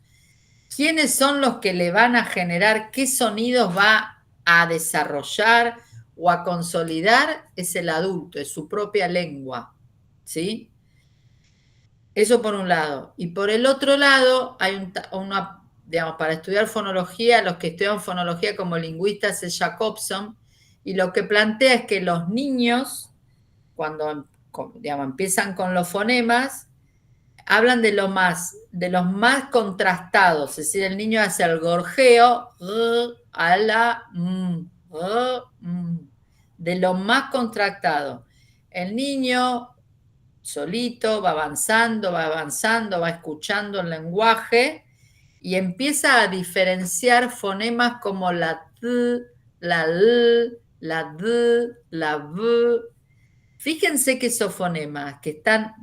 ¿Quiénes son los que le van a generar qué sonidos va a desarrollar o a consolidar? Es el adulto, es su propia lengua. ¿Sí? Eso por un lado. Y por el otro lado, hay digamos, para estudiar fonología, los que estudian fonología como lingüistas es Jacobson, y lo que plantea es que los niños, cuando digamos, empiezan con los fonemas, hablan de los más contrastados, es decir, el niño hace el gorjeo, ala, de lo más contractado. El niño solito va avanzando, va escuchando el lenguaje y empieza a diferenciar fonemas como la t, la l, la d, la v. Fíjense que esos fonemas que están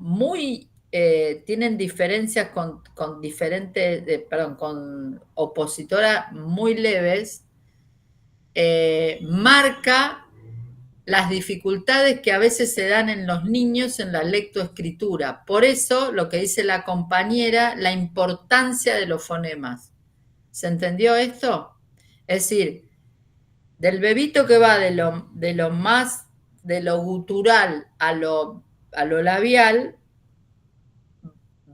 tienen diferencias con diferentes, perdón, con opositoras muy leves, marca las dificultades que a veces se dan en los niños en la lectoescritura. Por eso, lo que dice la compañera, la importancia de los fonemas. ¿Se entendió esto? Es decir, del bebito que va de lo gutural a lo labial,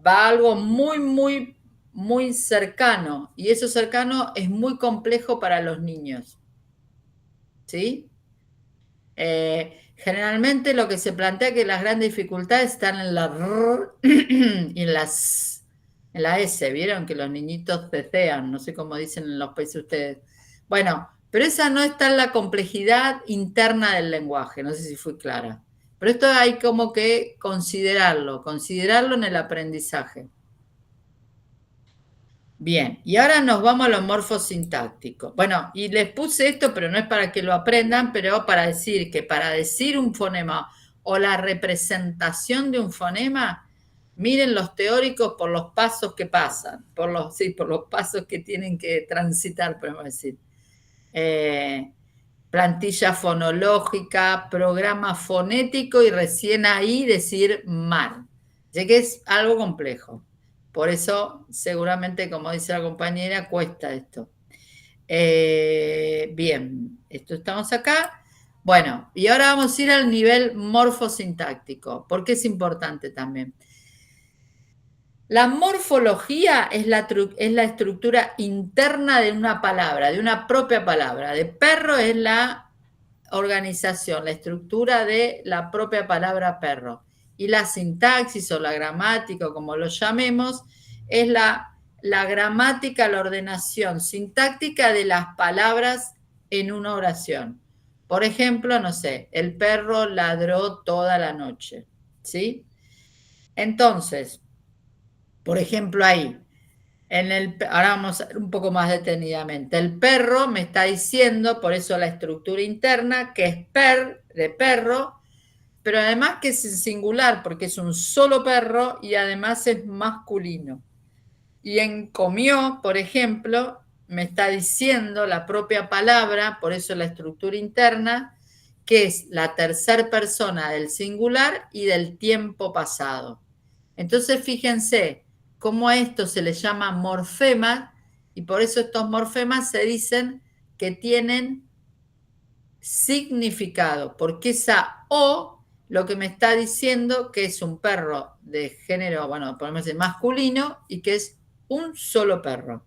va algo muy, muy, muy cercano. Y eso cercano es muy complejo para los niños. ¿Sí? Generalmente lo que se plantea es que las grandes dificultades están en la R y en la S. ¿Vieron que los niñitos cecean? No sé cómo dicen en los países ustedes. Bueno, pero esa no está en la complejidad interna del lenguaje. No sé si fui clara. Pero esto hay como que considerarlo en el aprendizaje. Bien, y ahora nos vamos a lo morfosintáctico. Bueno, y les puse esto, pero no es para que lo aprendan, pero para decir que para decir un fonema o la representación de un fonema, miren los teóricos por los pasos que pasan, por los pasos que tienen que transitar, podemos decir. Plantilla fonológica, programa fonético y recién ahí decir MAR. Sé que es algo complejo. Por eso, seguramente, como dice la compañera, cuesta esto. Bien, esto estamos acá. Bueno, y ahora vamos a ir al nivel morfosintáctico, porque es importante también. La morfología es la estructura interna de una palabra, de una propia palabra. De perro es la organización, la estructura de la propia palabra perro. Y la sintaxis o la gramática, o como lo llamemos, es la gramática, la ordenación sintáctica de las palabras en una oración. Por ejemplo, no sé, el perro ladró toda la noche, ¿sí? Entonces, por ejemplo, ahí, ahora vamos a ver un poco más detenidamente. El perro me está diciendo, por eso la estructura interna, que es de perro, pero además que es singular, porque es un solo perro y además es masculino. Y en comió, por ejemplo, me está diciendo la propia palabra, por eso la estructura interna, que es la tercera persona del singular y del tiempo pasado. Entonces, fíjense cómo a esto se le llama morfema, y por eso estos morfemas se dicen que tienen significado, porque esa O lo que me está diciendo que es un perro de género, bueno, podemos decir masculino, y que es un solo perro.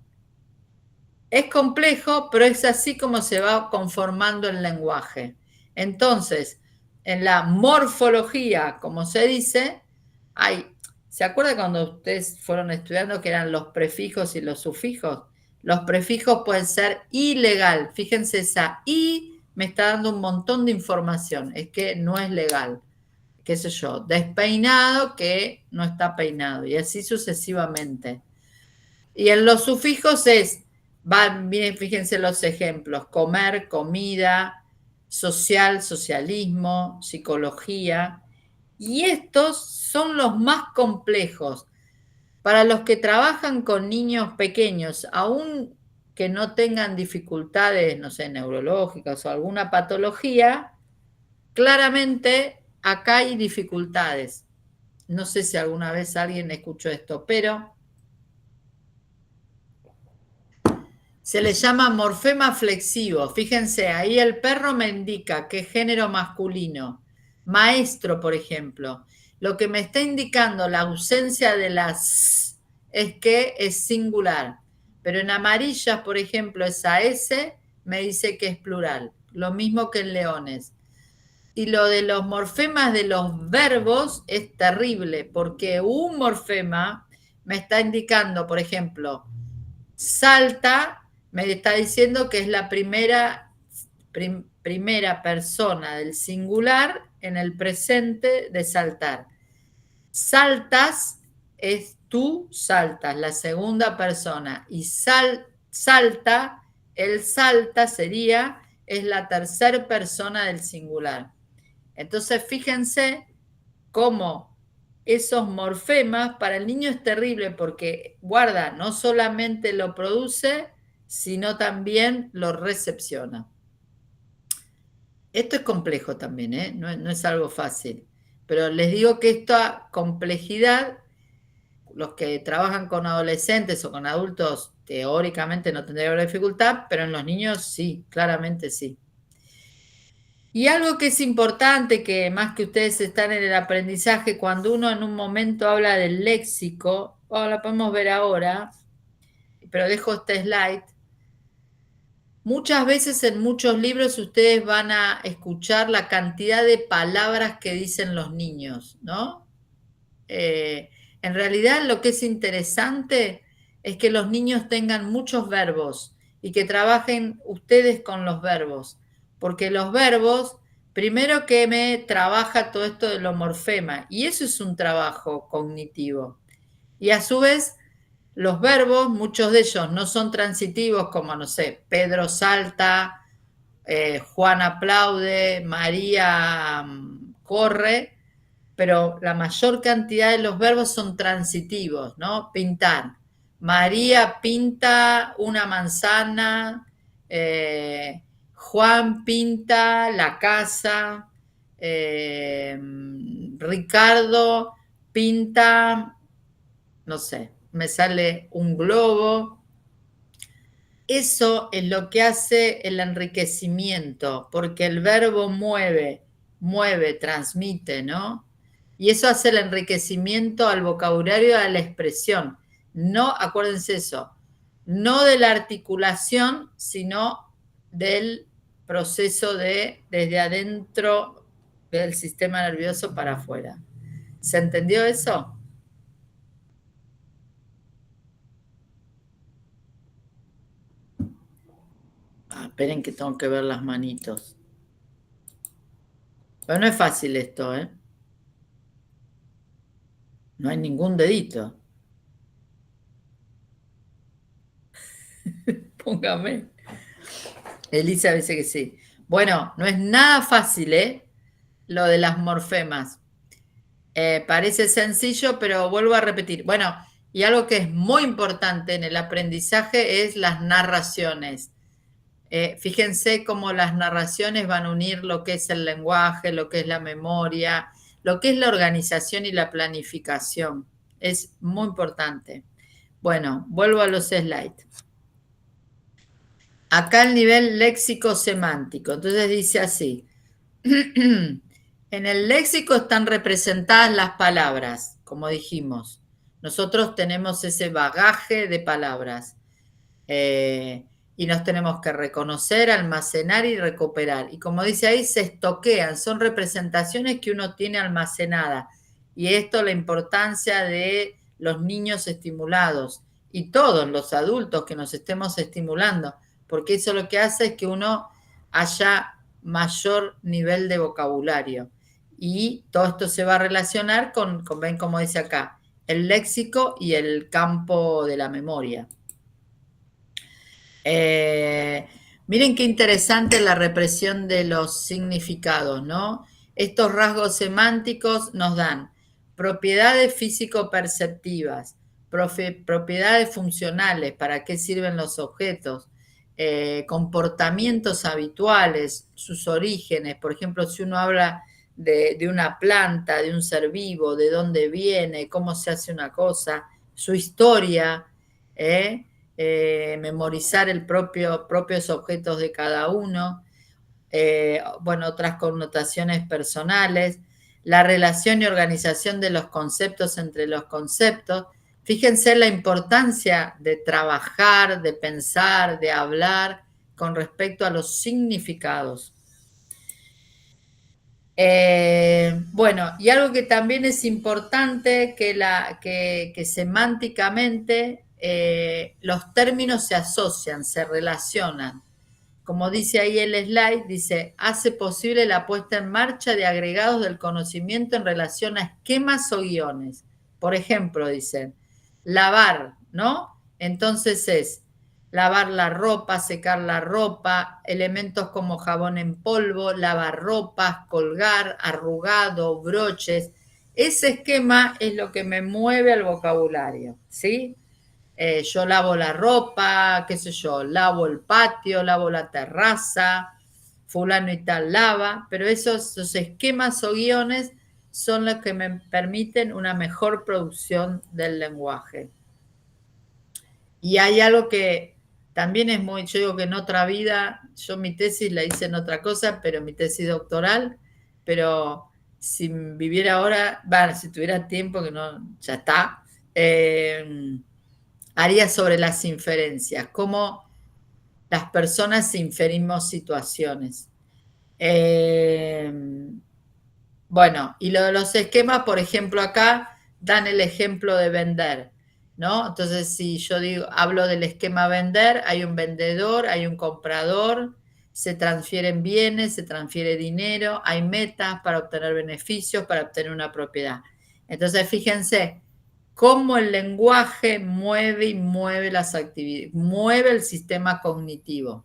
Es complejo, pero es así como se va conformando el lenguaje. Entonces, en la morfología, como se dice, ¿se acuerdan cuando ustedes fueron estudiando que eran los prefijos y los sufijos? Los prefijos pueden ser ilegal. Fíjense, esa I me está dando un montón de información. Es que no es legal. Qué sé yo, despeinado que no está peinado. Y así sucesivamente. Y en los sufijos miren, fíjense los ejemplos. Comer, comida, social, socialismo, psicología. Y estos son los más complejos. Para los que trabajan con niños pequeños, aún que no tengan dificultades, no sé, neurológicas o alguna patología, claramente acá hay dificultades. No sé si alguna vez alguien escuchó esto, pero se le llama morfema flexivo. Fíjense, ahí el perro me indica qué género masculino. Maestro, por ejemplo. Lo que me está indicando la ausencia de las es que es singular. Pero en amarillas, por ejemplo, esa S me dice que es plural. Lo mismo que en leones. Y lo de los morfemas de los verbos es terrible, porque un morfema me está indicando, por ejemplo, salta, me está diciendo que es la primera persona del singular en el presente de saltar. Saltas es tú saltas, la segunda persona. Y salta, el salta sería, es la tercera persona del singular. Entonces, fíjense cómo esos morfemas para el niño es terrible porque guarda, no solamente lo produce, sino también lo recepciona. Esto es complejo también, ¿eh? No es algo fácil. Pero les digo que esta complejidad, los que trabajan con adolescentes o con adultos, teóricamente no tendría dificultad, pero en los niños sí, claramente sí. Y algo que es importante, que más que ustedes están en el aprendizaje, cuando uno en un momento habla del léxico, la podemos ver ahora, pero dejo este slide. Muchas veces en muchos libros ustedes van a escuchar la cantidad de palabras que dicen los niños, ¿no? En realidad lo que es interesante es que los niños tengan muchos verbos y que trabajen ustedes con los verbos, porque los verbos, primero que me trabaja todo esto de los morfemas, y eso es un trabajo cognitivo. Y a su vez, los verbos, muchos de ellos no son transitivos, como, no sé, Pedro salta, Juan aplaude, María corre, pero la mayor cantidad de los verbos son transitivos, ¿no? Pintar. María pinta una manzana, Juan pinta la casa, Ricardo pinta, no sé, me sale un globo. Eso es lo que hace el enriquecimiento, porque el verbo mueve, transmite, ¿no? Y eso hace el enriquecimiento al vocabulario y a la expresión. No, acuérdense eso, no de la articulación, sino del proceso de desde adentro del sistema nervioso para afuera. ¿Se entendió eso? Esperen que tengo que ver las manitos. Pero no es fácil esto, ¿eh? No hay ningún dedito. Póngame. Elisa dice que sí. Bueno, no es nada fácil, ¿eh? Lo de las morfemas. Parece sencillo, pero vuelvo a repetir. Bueno, y algo que es muy importante en el aprendizaje es las narraciones. Fíjense cómo las narraciones van a unir lo que es el lenguaje, lo que es la memoria, lo que es la organización y la planificación. Es muy importante. Bueno, vuelvo a los slides. Acá el nivel léxico-semántico. Entonces dice así. En el léxico están representadas las palabras, como dijimos. Nosotros tenemos ese bagaje de palabras. Y nos tenemos que reconocer, almacenar y recuperar. Y como dice ahí, se estoquean, son representaciones que uno tiene almacenadas. Y esto la importancia de los niños estimulados y todos los adultos que nos estemos estimulando, porque eso lo que hace es que uno haya mayor nivel de vocabulario. Y todo esto se va a relacionar con ven como dice acá, el léxico y el campo de la memoria. Miren qué interesante la represión de los significados, ¿no? Estos rasgos semánticos nos dan propiedades físico-perceptivas, propiedades funcionales, para qué sirven los objetos, comportamientos habituales, sus orígenes. Por ejemplo, si uno habla de una planta, de un ser vivo, de dónde viene, cómo se hace una cosa, su historia, memorizar propios objetos de cada uno, bueno, otras connotaciones personales, la relación y organización de los conceptos entre los conceptos. Fíjense la importancia de trabajar, de pensar, de hablar con respecto a los significados. Bueno, y algo que también es importante, que semánticamente los términos se asocian, se relacionan. Como dice ahí el slide, dice, hace posible la puesta en marcha de agregados del conocimiento en relación a esquemas o guiones. Por ejemplo, dicen, lavar, ¿no? Entonces es lavar la ropa, secar la ropa, elementos como jabón en polvo, lavar ropas, colgar, arrugado, broches. Ese esquema es lo que me mueve al vocabulario, ¿sí? Yo lavo la ropa, qué sé yo, lavo el patio, lavo la terraza, fulano y tal lava, pero esos esquemas o guiones son los que me permiten una mejor producción del lenguaje. Y hay algo que también es muy, yo digo que en otra vida, yo mi tesis la hice en otra cosa, pero mi tesis doctoral, pero si viviera ahora, bueno, si tuviera tiempo, que no, ya está, haría sobre las inferencias, cómo las personas inferimos situaciones. Bueno, y lo de los esquemas, por ejemplo, acá dan el ejemplo de vender, ¿no? Entonces, si yo digo, hablo del esquema vender, hay un vendedor, hay un comprador, se transfieren bienes, se transfiere dinero, hay metas para obtener beneficios, para obtener una propiedad. Entonces, fíjense cómo el lenguaje mueve y mueve las actividades, mueve el sistema cognitivo.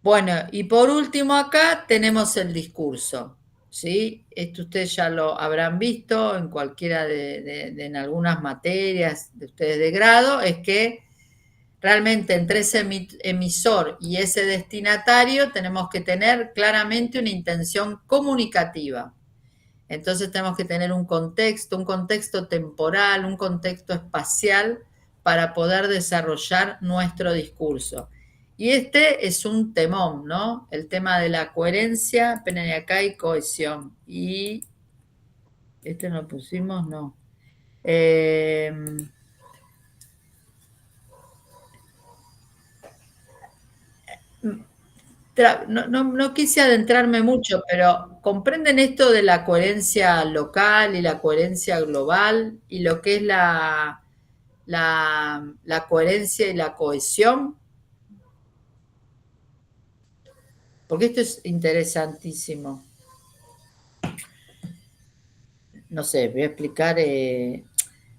Bueno, y por último acá tenemos el discurso, ¿sí? Esto ustedes ya lo habrán visto en cualquiera en algunas materias de ustedes de grado, es que realmente entre ese emisor y ese destinatario tenemos que tener claramente una intención comunicativa. Entonces tenemos que tener un contexto temporal, un contexto espacial para poder desarrollar nuestro discurso. Y este es un temón, ¿no? El tema de la coherencia, esperen acá, y cohesión. Y este no pusimos, no. No quise adentrarme mucho, pero ¿comprenden esto de la coherencia local y la coherencia global y lo que es la coherencia y la cohesión? Porque esto es interesantísimo. No sé, voy a explicar.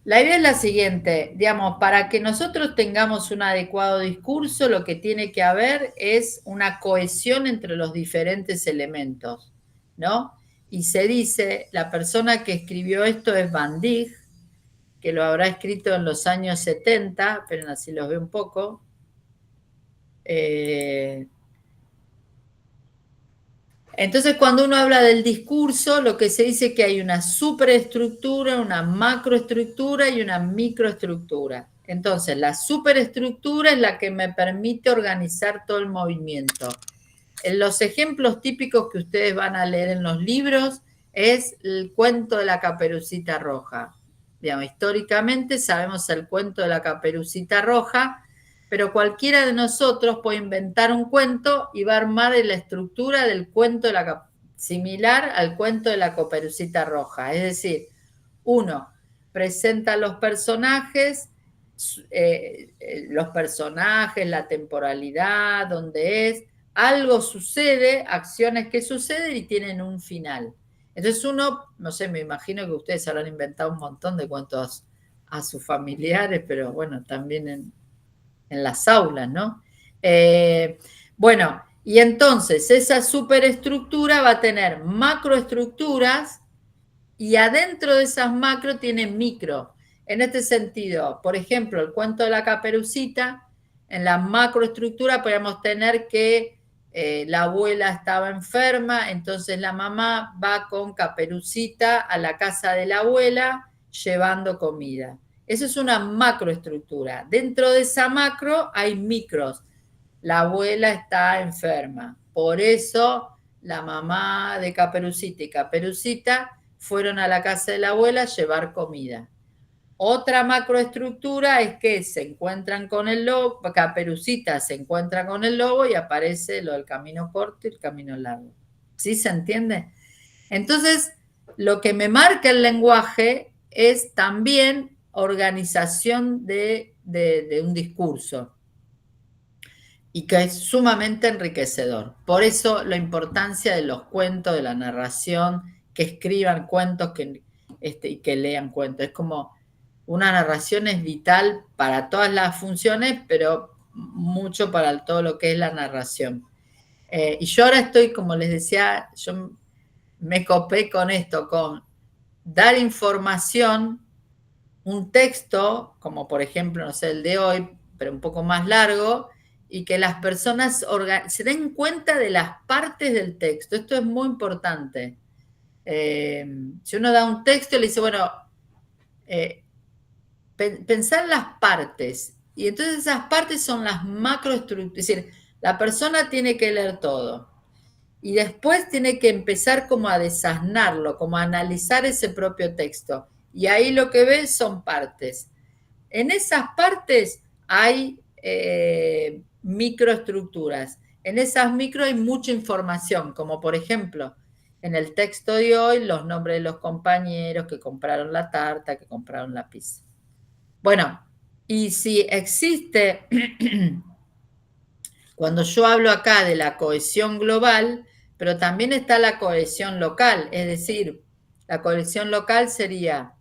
La idea es la siguiente, digamos, para que nosotros tengamos un adecuado discurso, lo que tiene que haber es una cohesión entre los diferentes elementos, ¿no? Y se dice, la persona que escribió esto es Van Dijk, que lo habrá escrito en los años 70, pero así los veo un poco. Entonces, cuando uno habla del discurso, lo que se dice es que hay una superestructura, una macroestructura y una microestructura. Entonces, la superestructura es la que me permite organizar todo el movimiento. En los ejemplos típicos que ustedes van a leer en los libros es el cuento de la Caperucita Roja. Digamos, históricamente sabemos el cuento de la Caperucita Roja, pero cualquiera de nosotros puede inventar un cuento y va a armar la estructura del cuento similar al cuento de la Caperucita Roja. Es decir, uno presenta los personajes, la temporalidad, dónde es, algo sucede, acciones que suceden y tienen un final. Entonces uno, no sé, me imagino que ustedes habrán inventado un montón de cuentos a sus familiares, pero bueno, también en las aulas, ¿no? Bueno, y entonces esa superestructura va a tener macroestructuras y adentro de esas macro tiene micro. En este sentido, por ejemplo, el cuento de la Caperucita, en la macroestructura podríamos tener que la abuela estaba enferma, entonces la mamá va con Caperucita a la casa de la abuela llevando comida. Eso es una macroestructura. Dentro de esa macro hay micros. La abuela está enferma. Por eso la mamá de Caperucita y Caperucita fueron a la casa de la abuela a llevar comida. Otra macroestructura es que se encuentran con el lobo, Caperucita se encuentra con el lobo y aparece lo del camino corto y el camino largo. ¿Sí se entiende? Entonces, lo que me marca el lenguaje es también organización de un discurso y que es sumamente enriquecedor. Por eso la importancia de los cuentos, de la narración, que escriban cuentos y que lean cuentos. Es como una narración es vital para todas las funciones, pero mucho para todo lo que es la narración. Y yo ahora estoy, como les decía, yo me copé con esto, con dar información, un texto, como por ejemplo, no sé, el de hoy, pero un poco más largo, y que las personas se den cuenta de las partes del texto. Esto es muy importante. Si uno da un texto y le dice, bueno, pensar las partes, y entonces esas partes son las macroestructuras, es decir, la persona tiene que leer todo, y después tiene que empezar como a desasnarlo, como a analizar ese propio texto, y ahí lo que ve son partes. En esas partes hay microestructuras, en esas micro hay mucha información, como por ejemplo, en el texto de hoy, los nombres de los compañeros que compraron la tarta, que compraron la pizza. Bueno, y si existe, cuando yo hablo acá de la cohesión global, pero también está la cohesión local, es decir, la cohesión local sería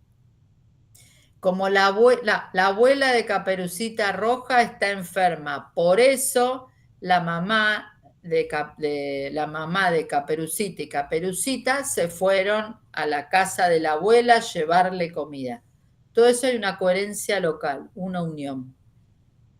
como la abuela de Caperucita Roja está enferma, por eso la mamá de Caperucita y Caperucita se fueron a la casa de la abuela a llevarle comida. Todo eso hay una coherencia local, una unión,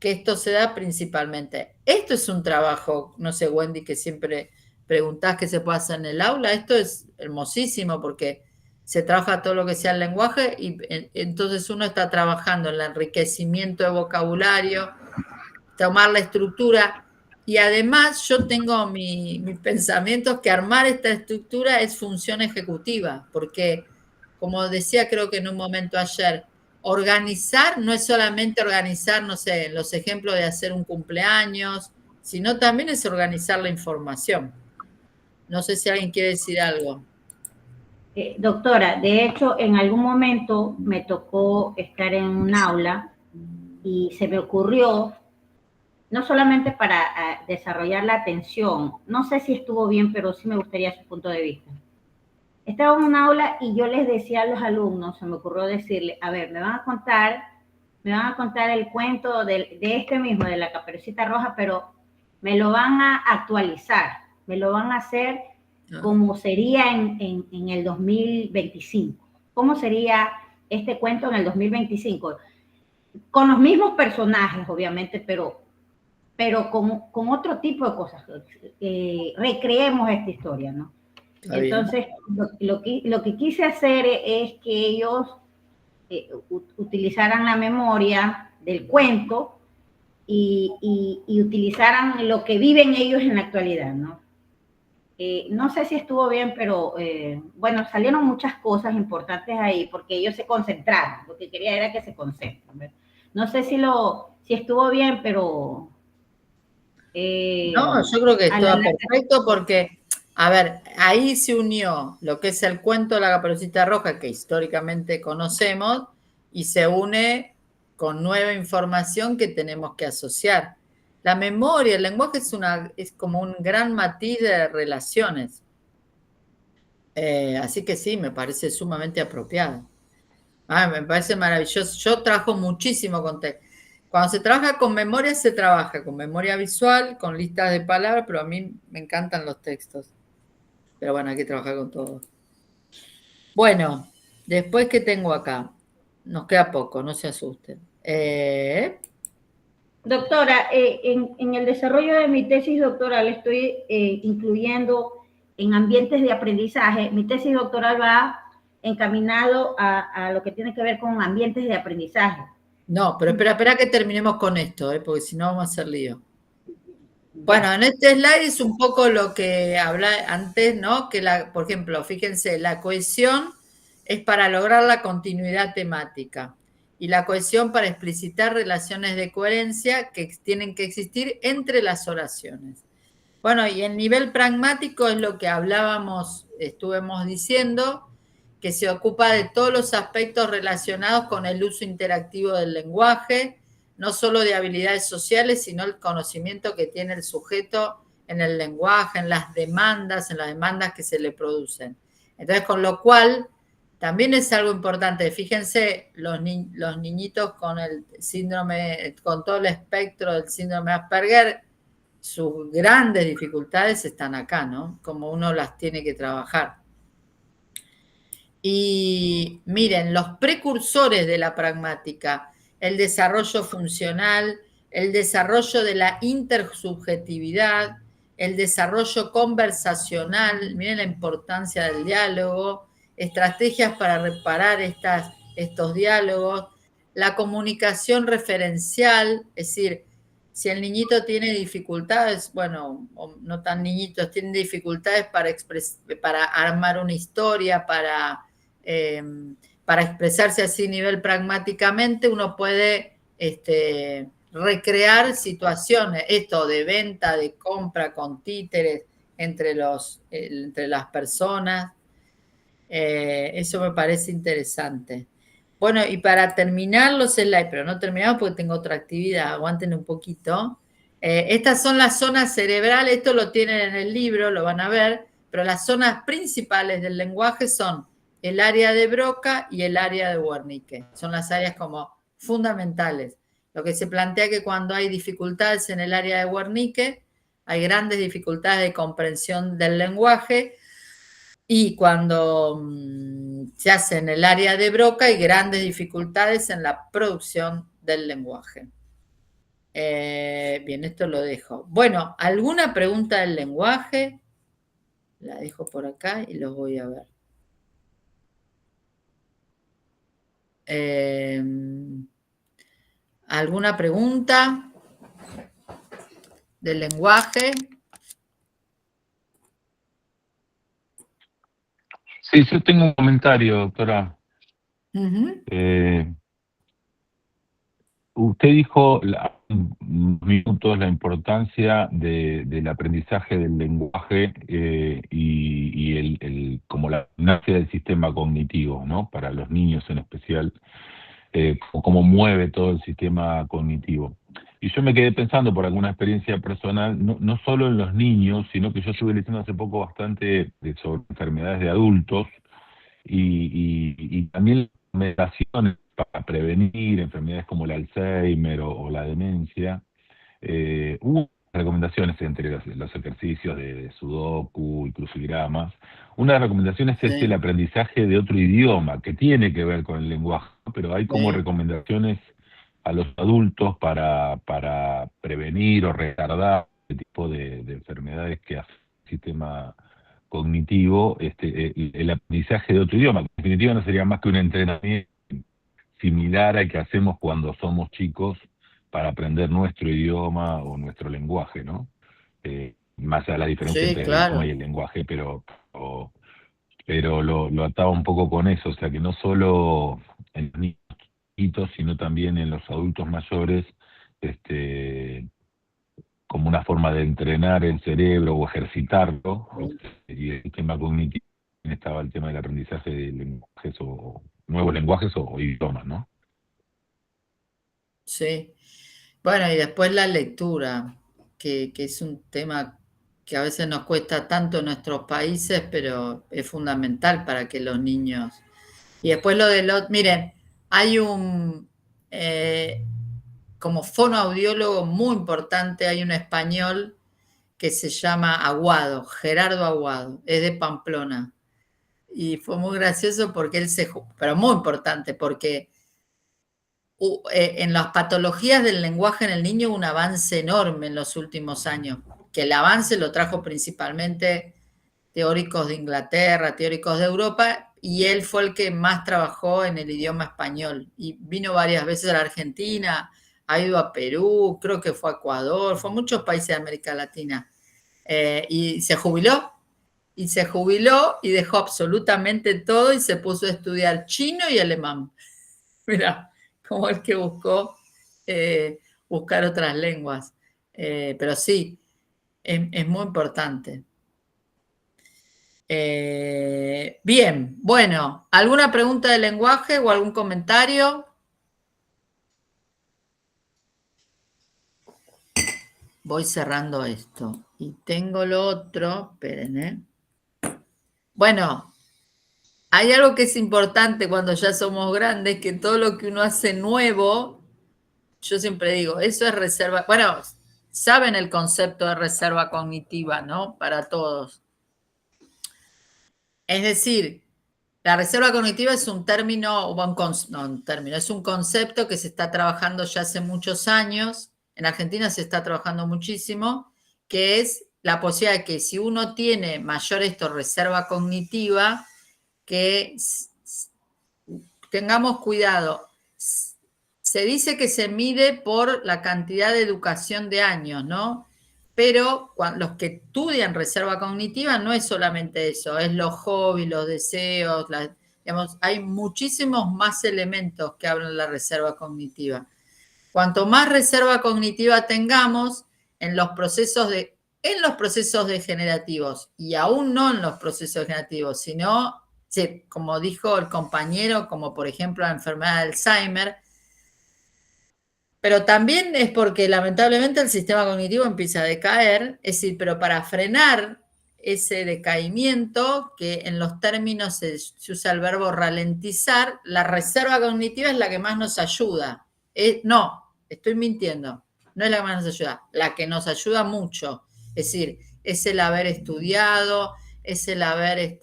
que esto se da principalmente. Esto es un trabajo, no sé, Wendy, que siempre preguntás qué se puede hacer en el aula, esto es hermosísimo porque se trabaja todo lo que sea el lenguaje y entonces uno está trabajando en el enriquecimiento de vocabulario, tomar la estructura y además yo tengo mi pensamiento que armar esta estructura es función ejecutiva, porque como decía creo que en un momento ayer, organizar no es solamente organizar, no sé, los ejemplos de hacer un cumpleaños, sino también es organizar la información. No sé si alguien quiere decir algo. Doctora, de hecho, en algún momento me tocó estar en un aula y se me ocurrió, no solamente para desarrollar la atención, no sé si estuvo bien, pero sí me gustaría su punto de vista. Estaba en un aula y yo les decía a los alumnos, se me ocurrió decirle, a ver, me van a contar el cuento de este mismo, de la Caperucita Roja, pero me lo van a actualizar, me lo van a hacer como sería en el 2025. ¿Cómo sería este cuento en el 2025? Con los mismos personajes, obviamente, pero con otro tipo de cosas. Recreemos esta historia, ¿no? Está Entonces, lo que quise hacer es que ellos utilizaran la memoria del cuento y utilizaran lo que viven ellos en la actualidad, ¿no? No sé si estuvo bien, pero bueno, salieron muchas cosas importantes ahí porque ellos se concentraron. Lo que quería era que se concentren, ¿verdad? No sé si estuvo bien, pero... no, yo creo que estuvo perfecto porque, a ver, ahí se unió lo que es el cuento de la Caperucita Roja, que históricamente conocemos, y se une con nueva información que tenemos que asociar. La memoria, el lenguaje es como un gran matiz de relaciones. Así que sí, me parece sumamente apropiado. Me parece maravilloso. Yo trabajo muchísimo con texto. Cuando se trabaja con memoria, se trabaja con memoria visual, con listas de palabras, pero a mí me encantan los textos. Pero bueno, hay que trabajar con todo. Bueno, después que tengo acá, nos queda poco, no se asusten. Doctora, en el desarrollo de mi tesis doctoral estoy incluyendo en ambientes de aprendizaje. Mi tesis doctoral va encaminado a lo que tiene que ver con ambientes de aprendizaje. No, pero espera que terminemos con esto, porque si no vamos a hacer lío. Bueno, en este slide es un poco lo que hablé antes, ¿no? Que por ejemplo, fíjense, la cohesión es para lograr la continuidad temática y la cohesión para explicitar relaciones de coherencia que tienen que existir entre las oraciones. Bueno, y el nivel pragmático es lo que estuvimos diciendo, que se ocupa de todos los aspectos relacionados con el uso interactivo del lenguaje, no solo de habilidades sociales, sino el conocimiento que tiene el sujeto en el lenguaje, en las demandas que se le producen. Entonces, con lo cual, también es algo importante. Fíjense, los niñitos con el síndrome, con todo el espectro del síndrome de Asperger, sus grandes dificultades están acá, ¿no? Como uno las tiene que trabajar. Y miren, los precursores de la pragmática, el desarrollo funcional, el desarrollo de la intersubjetividad, el desarrollo conversacional, miren la importancia del diálogo, estrategias para reparar estos diálogos, la comunicación referencial, es decir, si el niñito tiene dificultades, bueno, o no tan niñitos, tienen dificultades para armar una historia, para expresarse así a nivel pragmáticamente, uno puede recrear situaciones, esto de venta, de compra con títeres entre las personas. Eso me parece interesante. Bueno, y para terminar los slides, pero no terminamos porque tengo otra actividad, aguanten un poquito. Estas son las zonas cerebrales, esto lo tienen en el libro, lo van a ver, pero las zonas principales del lenguaje son el área de Broca y el área de Wernicke. Son las áreas como fundamentales. Lo que se plantea que cuando hay dificultades en el área de Wernicke, hay grandes dificultades de comprensión del lenguaje, y cuando se hace en el área de Broca hay grandes dificultades en la producción del lenguaje. Bien, esto lo dejo. Bueno, ¿alguna pregunta del lenguaje? La dejo por acá y los voy a ver. ¿Alguna pregunta del lenguaje? Sí, yo tengo un comentario, doctora. Usted dijo minutos la importancia del aprendizaje del lenguaje y como la gimnasia del sistema cognitivo, ¿no? Para los niños en especial, cómo mueve todo el sistema cognitivo. Y yo me quedé pensando por alguna experiencia personal, no solo en los niños, sino que yo estuve leyendo hace poco bastante sobre enfermedades de adultos y también medicaciones para prevenir enfermedades como el Alzheimer o la demencia. Hubo recomendaciones entre los ejercicios de Sudoku y crucigramas. Una de las recomendaciones es el aprendizaje de otro idioma, que tiene que ver con el lenguaje, pero hay como recomendaciones a los adultos para prevenir o retardar este tipo de enfermedades que afectan el sistema cognitivo, el aprendizaje de otro idioma, que en definitiva no sería más que un entrenamiento similar al que hacemos cuando somos chicos para aprender nuestro idioma o nuestro lenguaje, ¿no? Más allá de la diferencia entre el idioma y el lenguaje, pero lo ataba un poco con eso, o sea que no solo en los niños chiquitos, sino también en los adultos mayores, como una forma de entrenar el cerebro o ejercitarlo, y el tema cognitivo estaba el tema del aprendizaje de lenguajes o nuevos lenguajes o idiomas, ¿no? Sí. Bueno, y después la lectura, que es un tema que a veces nos cuesta tanto en nuestros países, pero es fundamental para que los niños... Y después miren, hay un... como fonoaudiólogo muy importante, hay un español que se llama Aguado, Gerardo Aguado, es de Pamplona. Y fue muy gracioso porque pero muy importante, porque en las patologías del lenguaje en el niño hubo un avance enorme en los últimos años, que el avance lo trajo principalmente teóricos de Inglaterra, teóricos de Europa, y él fue el que más trabajó en el idioma español, y vino varias veces a la Argentina ha ido a Perú, creo que fue a Ecuador, fue a muchos países de América Latina. Y se jubiló. Y se jubiló y dejó absolutamente todo y se puso a estudiar chino y alemán. Mira, como el que buscó buscar otras lenguas. Pero sí, es muy importante. Bien, bueno, ¿alguna pregunta de lenguaje o algún comentario? Voy cerrando esto. Y tengo lo otro, esperen, Bueno, hay algo que es importante cuando ya somos grandes, que todo lo que uno hace nuevo, yo siempre digo, eso es reserva. Bueno, saben el concepto de reserva cognitiva, ¿no? Para todos. Es decir, la reserva cognitiva es un término, es un concepto que se está trabajando ya hace muchos años. En Argentina se está trabajando muchísimo, que es la posibilidad de que si uno tiene mayor reserva cognitiva, que tengamos cuidado. Se dice que se mide por la cantidad de educación de años, ¿no? Pero los que estudian reserva cognitiva no es solamente eso, es los hobbies, los deseos, digamos, hay muchísimos más elementos que hablan de la reserva cognitiva. Cuanto más reserva cognitiva tengamos en los procesos degenerativos, y aún no en los procesos degenerativos, sino, como dijo el compañero, como por ejemplo la enfermedad de Alzheimer, pero también es porque lamentablemente el sistema cognitivo empieza a decaer, es decir, pero para frenar ese decaimiento, que en los términos se usa el verbo ralentizar, la reserva cognitiva es la que más nos ayuda. No, estoy mintiendo, no es la que más nos ayuda, la que nos ayuda mucho, es decir, es el haber estudiado, es el haber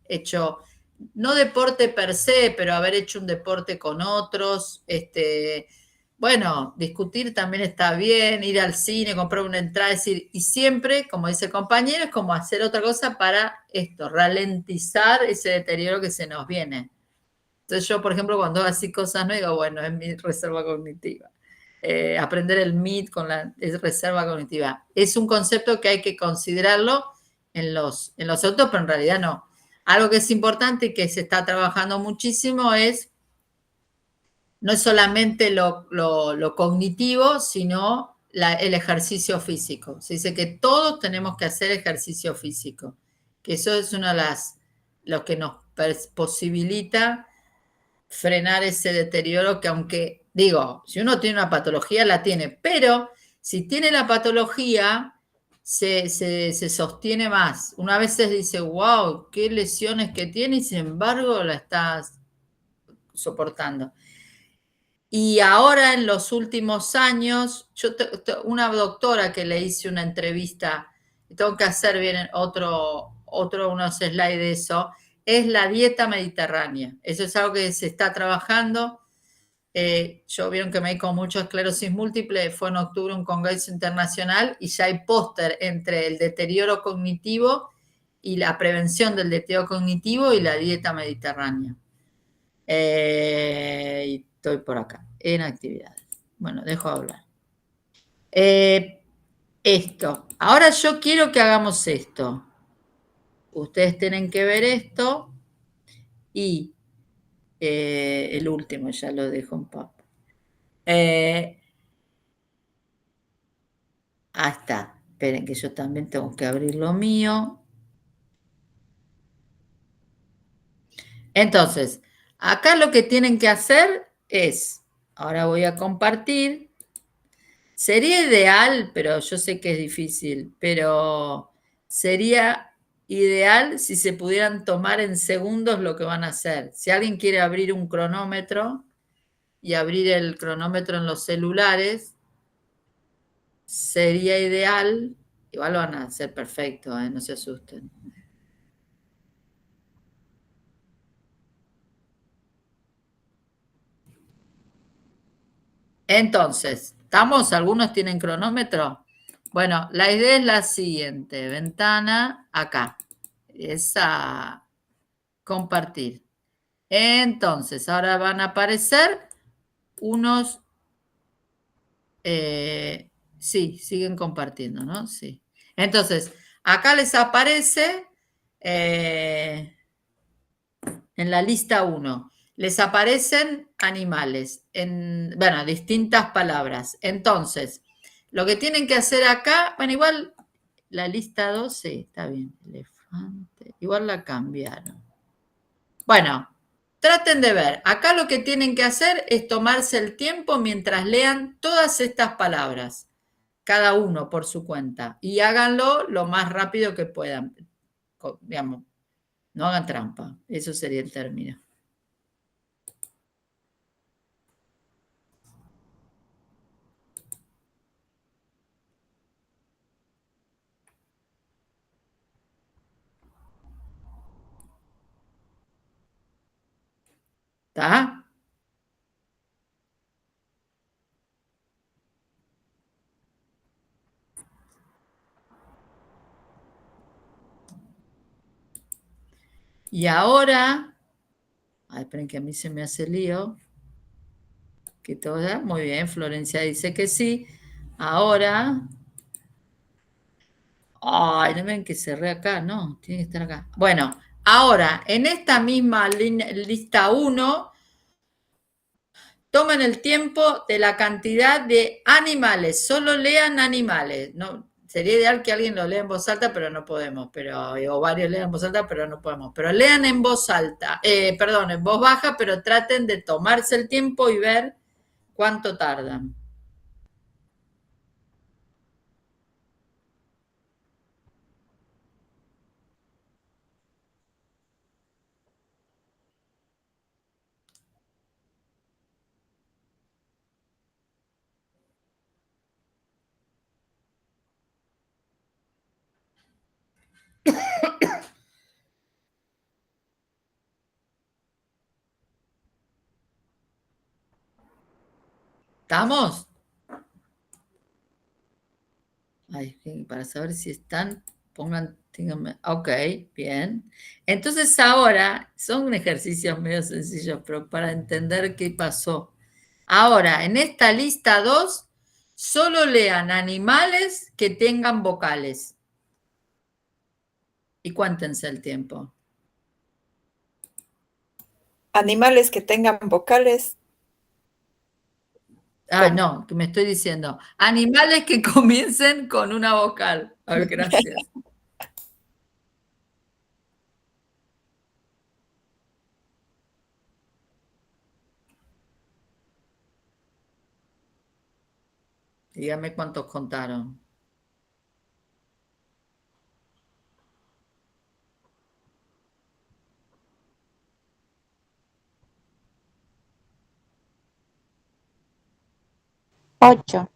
hecho, no deporte per se, pero haber hecho un deporte con otros, bueno, discutir también está bien, ir al cine, comprar una entrada, es decir, y siempre, como dice el compañero, es como hacer otra cosa para ralentizar ese deterioro que se nos viene. Entonces yo, por ejemplo, cuando hago así cosas, no digo, bueno, es mi reserva cognitiva. Aprender el MIT es reserva cognitiva. Es un concepto que hay que considerarlo en los autos, pero en realidad no. Algo que es importante y que se está trabajando muchísimo no es solamente lo cognitivo, sino el ejercicio físico. Se dice que todos tenemos que hacer ejercicio físico, que eso es uno de lo que nos posibilita frenar ese deterioro que aunque, digo, si uno tiene una patología, la tiene, pero si tiene la patología, se sostiene más. Una vez se dice, wow, qué lesiones que tiene y sin embargo la estás soportando. Y ahora en los últimos años, una doctora que le hice una entrevista, tengo que hacer bien unos slides de eso, es la dieta mediterránea. Eso es algo que se está trabajando. Yo vieron que me di con mucha esclerosis múltiple, fue en octubre un congreso internacional y ya hay póster entre el deterioro cognitivo y la prevención del deterioro cognitivo y la dieta mediterránea. Y estoy por acá, en actividades. Bueno, dejo de hablar. Esto. Ahora yo quiero que hagamos esto. Ustedes tienen que ver esto y el último ya lo dejo en papel. Ahí está. Esperen que yo también tengo que abrir lo mío. Entonces, acá lo que tienen que hacer es, ahora voy a compartir. Sería ideal, pero yo sé que es difícil, pero sería ideal si se pudieran tomar en segundos lo que van a hacer. Si alguien quiere abrir un cronómetro y abrir el cronómetro en los celulares, sería ideal. Igual lo van a hacer perfecto, no se asusten. Entonces, ¿estamos? ¿Algunos tienen cronómetro? Bueno, la idea es la siguiente. Ventana, acá. Esa, compartir. Entonces, ahora van a aparecer unos Sí, siguen compartiendo, ¿no? Sí. Entonces, acá les aparece en la lista 1, les aparecen animales, bueno, distintas palabras. Entonces, lo que tienen que hacer acá, bueno, igual la lista 2, sí, está bien, elefante, igual la cambiaron. Bueno, traten de ver, acá lo que tienen que hacer es tomarse el tiempo mientras lean todas estas palabras, cada uno por su cuenta, y háganlo lo más rápido que puedan, digamos, no hagan trampa, eso sería el término. ¿Está? Y ahora, esperen que a mí se me hace lío, que toda, muy bien, Florencia dice que sí. Ahora, ay, no ven que cerré acá, no, tiene que estar acá. Bueno, ahora, en esta misma lista 1, tomen el tiempo de la cantidad de animales, solo lean animales. No, sería ideal que alguien lo lea en voz alta, pero no podemos, o varios lean en voz alta, pero no podemos. Pero lean en voz alta, perdón, en voz baja, pero traten de tomarse el tiempo y ver cuánto tardan. ¿Estamos? Ay, para saber si están, díganme, ok, bien. Entonces ahora, son ejercicios medio sencillos, pero para entender qué pasó. Ahora, en esta lista 2, solo lean animales que tengan vocales. Y cuéntense el tiempo. Animales que tengan vocales. Ah, no, que me estoy diciendo. Animales que comiencen con una vocal. A ver, gracias. Dígame cuántos contaron. Ocho.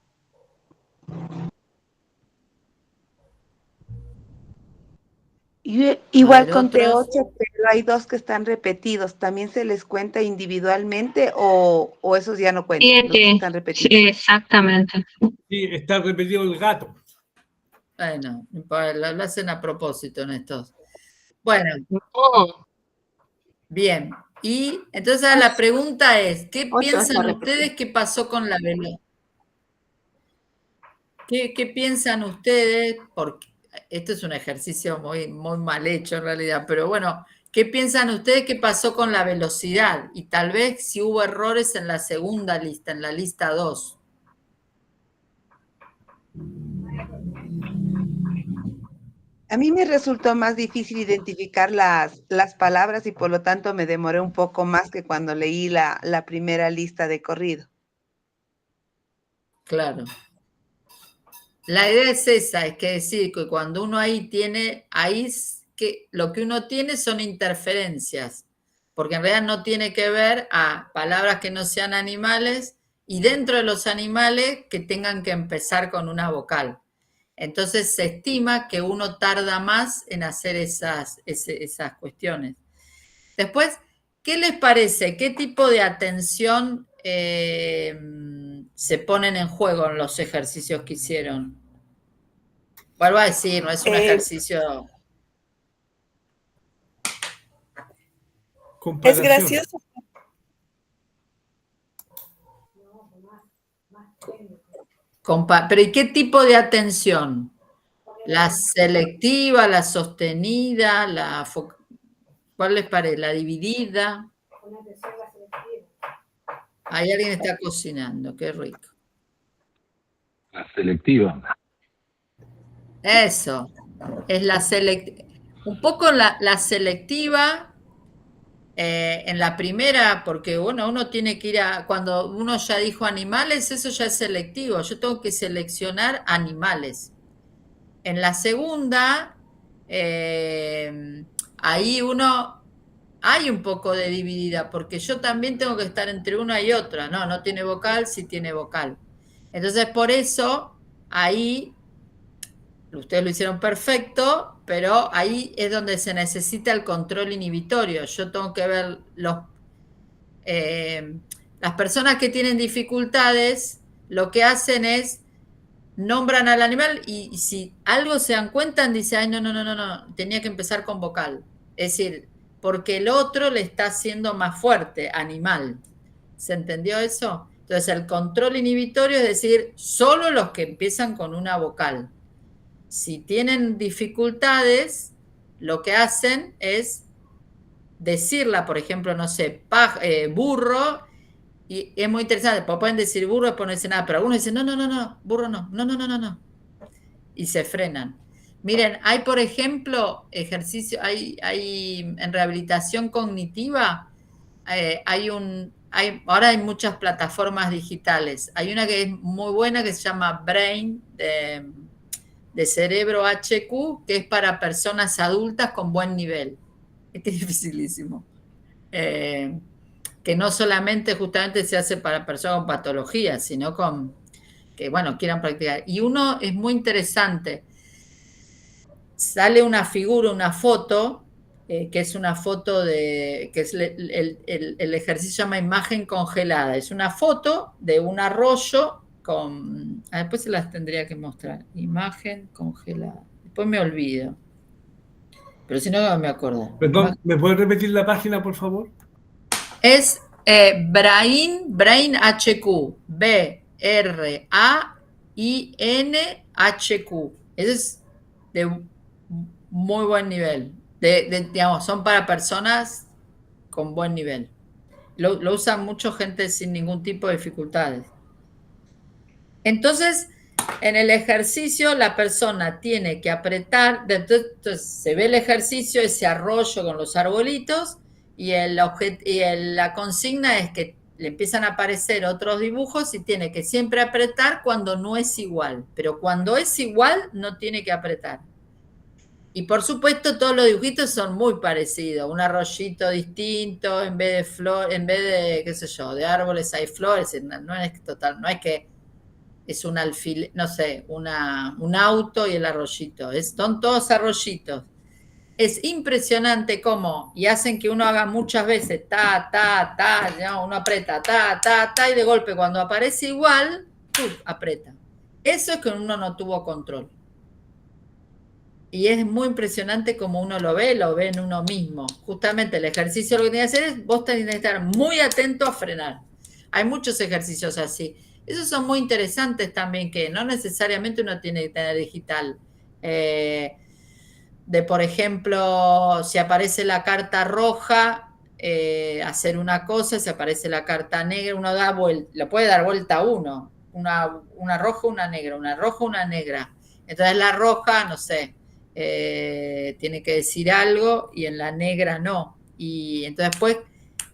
Yo A igual ver, conté otros. 8, pero hay 2 que están repetidos. ¿También se les cuenta individualmente o esos ya no cuentan, los que 7, están repetidos? sí, exactamente. Sí, está repetido el gato. Bueno, lo hacen a propósito en estos. Bueno, bien. Y entonces la pregunta es, ¿qué 8 piensan está repetido. ustedes que pasó con la velocidad? ¿Qué piensan ustedes? Porque esto es un ejercicio muy, muy mal hecho en realidad, pero bueno, ¿qué piensan ustedes que pasó con la velocidad? Y tal vez si hubo errores en la segunda lista, en la lista 2. A mí me resultó más difícil identificar las palabras y por lo tanto me demoré un poco más que cuando leí la primera lista de corrido. Claro. La idea es esa, es que decir que cuando uno ahí tiene, que lo que uno tiene son interferencias, porque en realidad no tiene que ver a palabras que no sean animales y dentro de los animales que tengan que empezar con una vocal. Entonces se estima que uno tarda más en hacer esas cuestiones. Después, ¿qué les parece? ¿Qué tipo de atención se ponen en juego en los ejercicios que hicieron? Vuelvo a decir, no es un ejercicio. Es gracioso. Pero ¿y qué tipo de atención? ¿La selectiva, la sostenida, ¿cuál les parece? ¿La dividida? Ahí alguien está cocinando, qué rico. La selectiva. Eso, es la selectiva. Un poco la selectiva en la primera, porque bueno, uno tiene que cuando uno ya dijo animales, eso ya es selectivo. Yo tengo que seleccionar animales. En la segunda, ahí hay un poco de dividida, porque yo también tengo que estar entre una y otra. No tiene vocal, sí tiene vocal. Entonces, por eso, ahí, ustedes lo hicieron perfecto, pero ahí es donde se necesita el control inhibitorio. Yo tengo que ver las personas que tienen dificultades, lo que hacen es nombran al animal y si algo se dan cuenta, dicen, ay, no, tenía que empezar con vocal. Es decir, porque el otro le está haciendo más fuerte, animal. ¿Se entendió eso? Entonces, el control inhibitorio es decir, solo los que empiezan con una vocal. Si tienen dificultades, lo que hacen es decirla, por ejemplo, no sé, burro, y es muy interesante, porque pueden decir burro y ponerse nada, pero algunos dicen, no, burro no. Y se frenan. Miren, hay, por ejemplo, ejercicio, hay en rehabilitación cognitiva, ahora hay muchas plataformas digitales. Hay una que es muy buena que se llama Brain, de cerebro HQ, que es para personas adultas con buen nivel. Este es dificilísimo. Que no solamente justamente se hace para personas con patologías, sino que, bueno, quieran practicar. Y uno es muy interesante. Sale una figura, una foto, que es una foto que es el ejercicio se llama imagen congelada. Es una foto de un arroyo después se las tendría que mostrar. Imagen congelada. Después me olvido. Pero si no, me acuerdo. Perdón, ¿me puedes repetir la página, por favor? Es Brain HQ, BRAINHQ. Ese es de muy buen nivel. Digamos, son para personas con buen nivel. Lo usa mucha gente sin ningún tipo de dificultades. Entonces, en el ejercicio, la persona tiene que apretar, entonces se ve el ejercicio, ese arroyo con los arbolitos, y la consigna es que le empiezan a aparecer otros dibujos y tiene que siempre apretar cuando no es igual, pero cuando es igual no tiene que apretar. Y por supuesto todos los dibujitos son muy parecidos, un arroyito distinto, en vez de flor, en vez de, qué sé yo, de árboles hay flores, no es total, no es que es un alfiler, no sé, un auto y el arroyito, son todos arroyitos. Es impresionante cómo, y hacen que uno haga muchas veces, ¿no? Uno aprieta, y de golpe cuando aparece igual, aprieta. Eso es que uno no tuvo control. Y es muy impresionante como uno lo ve en uno mismo. Justamente el ejercicio lo que tiene que hacer es, vos tenés que estar muy atento a frenar. Hay muchos ejercicios así. Esos son muy interesantes también, que no necesariamente uno tiene que tener digital. Por ejemplo, si aparece la carta roja, hacer una cosa, si aparece la carta negra, uno le puede dar vuelta a uno. Una roja, una negra, una roja, una negra. Entonces la roja, no sé, tiene que decir algo y en la negra no. Y entonces después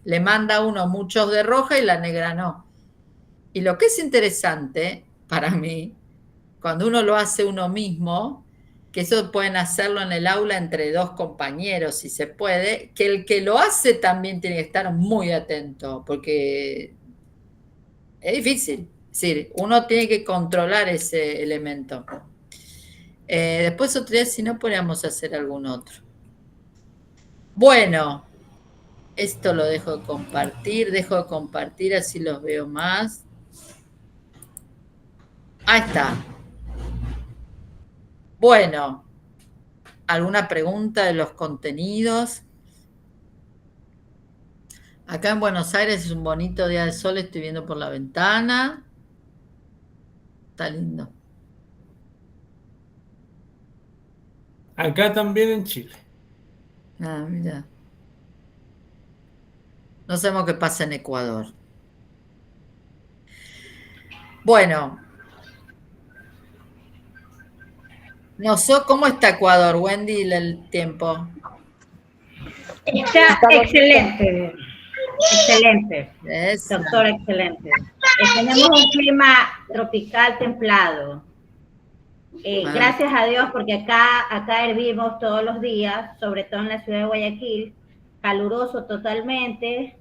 le manda a uno muchos de roja y la negra no. Y lo que es interesante para mí, cuando uno lo hace uno mismo, que eso pueden hacerlo en el aula entre dos compañeros si se puede, que el que lo hace también tiene que estar muy atento, porque es difícil. Es decir, uno tiene que controlar ese elemento. Después otro día, si no, podríamos hacer algún otro. Bueno, esto lo dejo de compartir, así los veo más. Ahí está. Bueno, ¿alguna pregunta de los contenidos? Acá en Buenos Aires es un bonito día de sol, estoy viendo por la ventana. está lindo. Acá también en Chile. Ah, mira. No sabemos qué pasa en Ecuador. Bueno, no sé cómo está Ecuador, Wendy, el tiempo. Está excelente, excelente, Eso. doctora, excelente. Tenemos un clima tropical templado. Gracias a Dios, porque acá hervimos todos los días, sobre todo en la ciudad de Guayaquil, caluroso totalmente,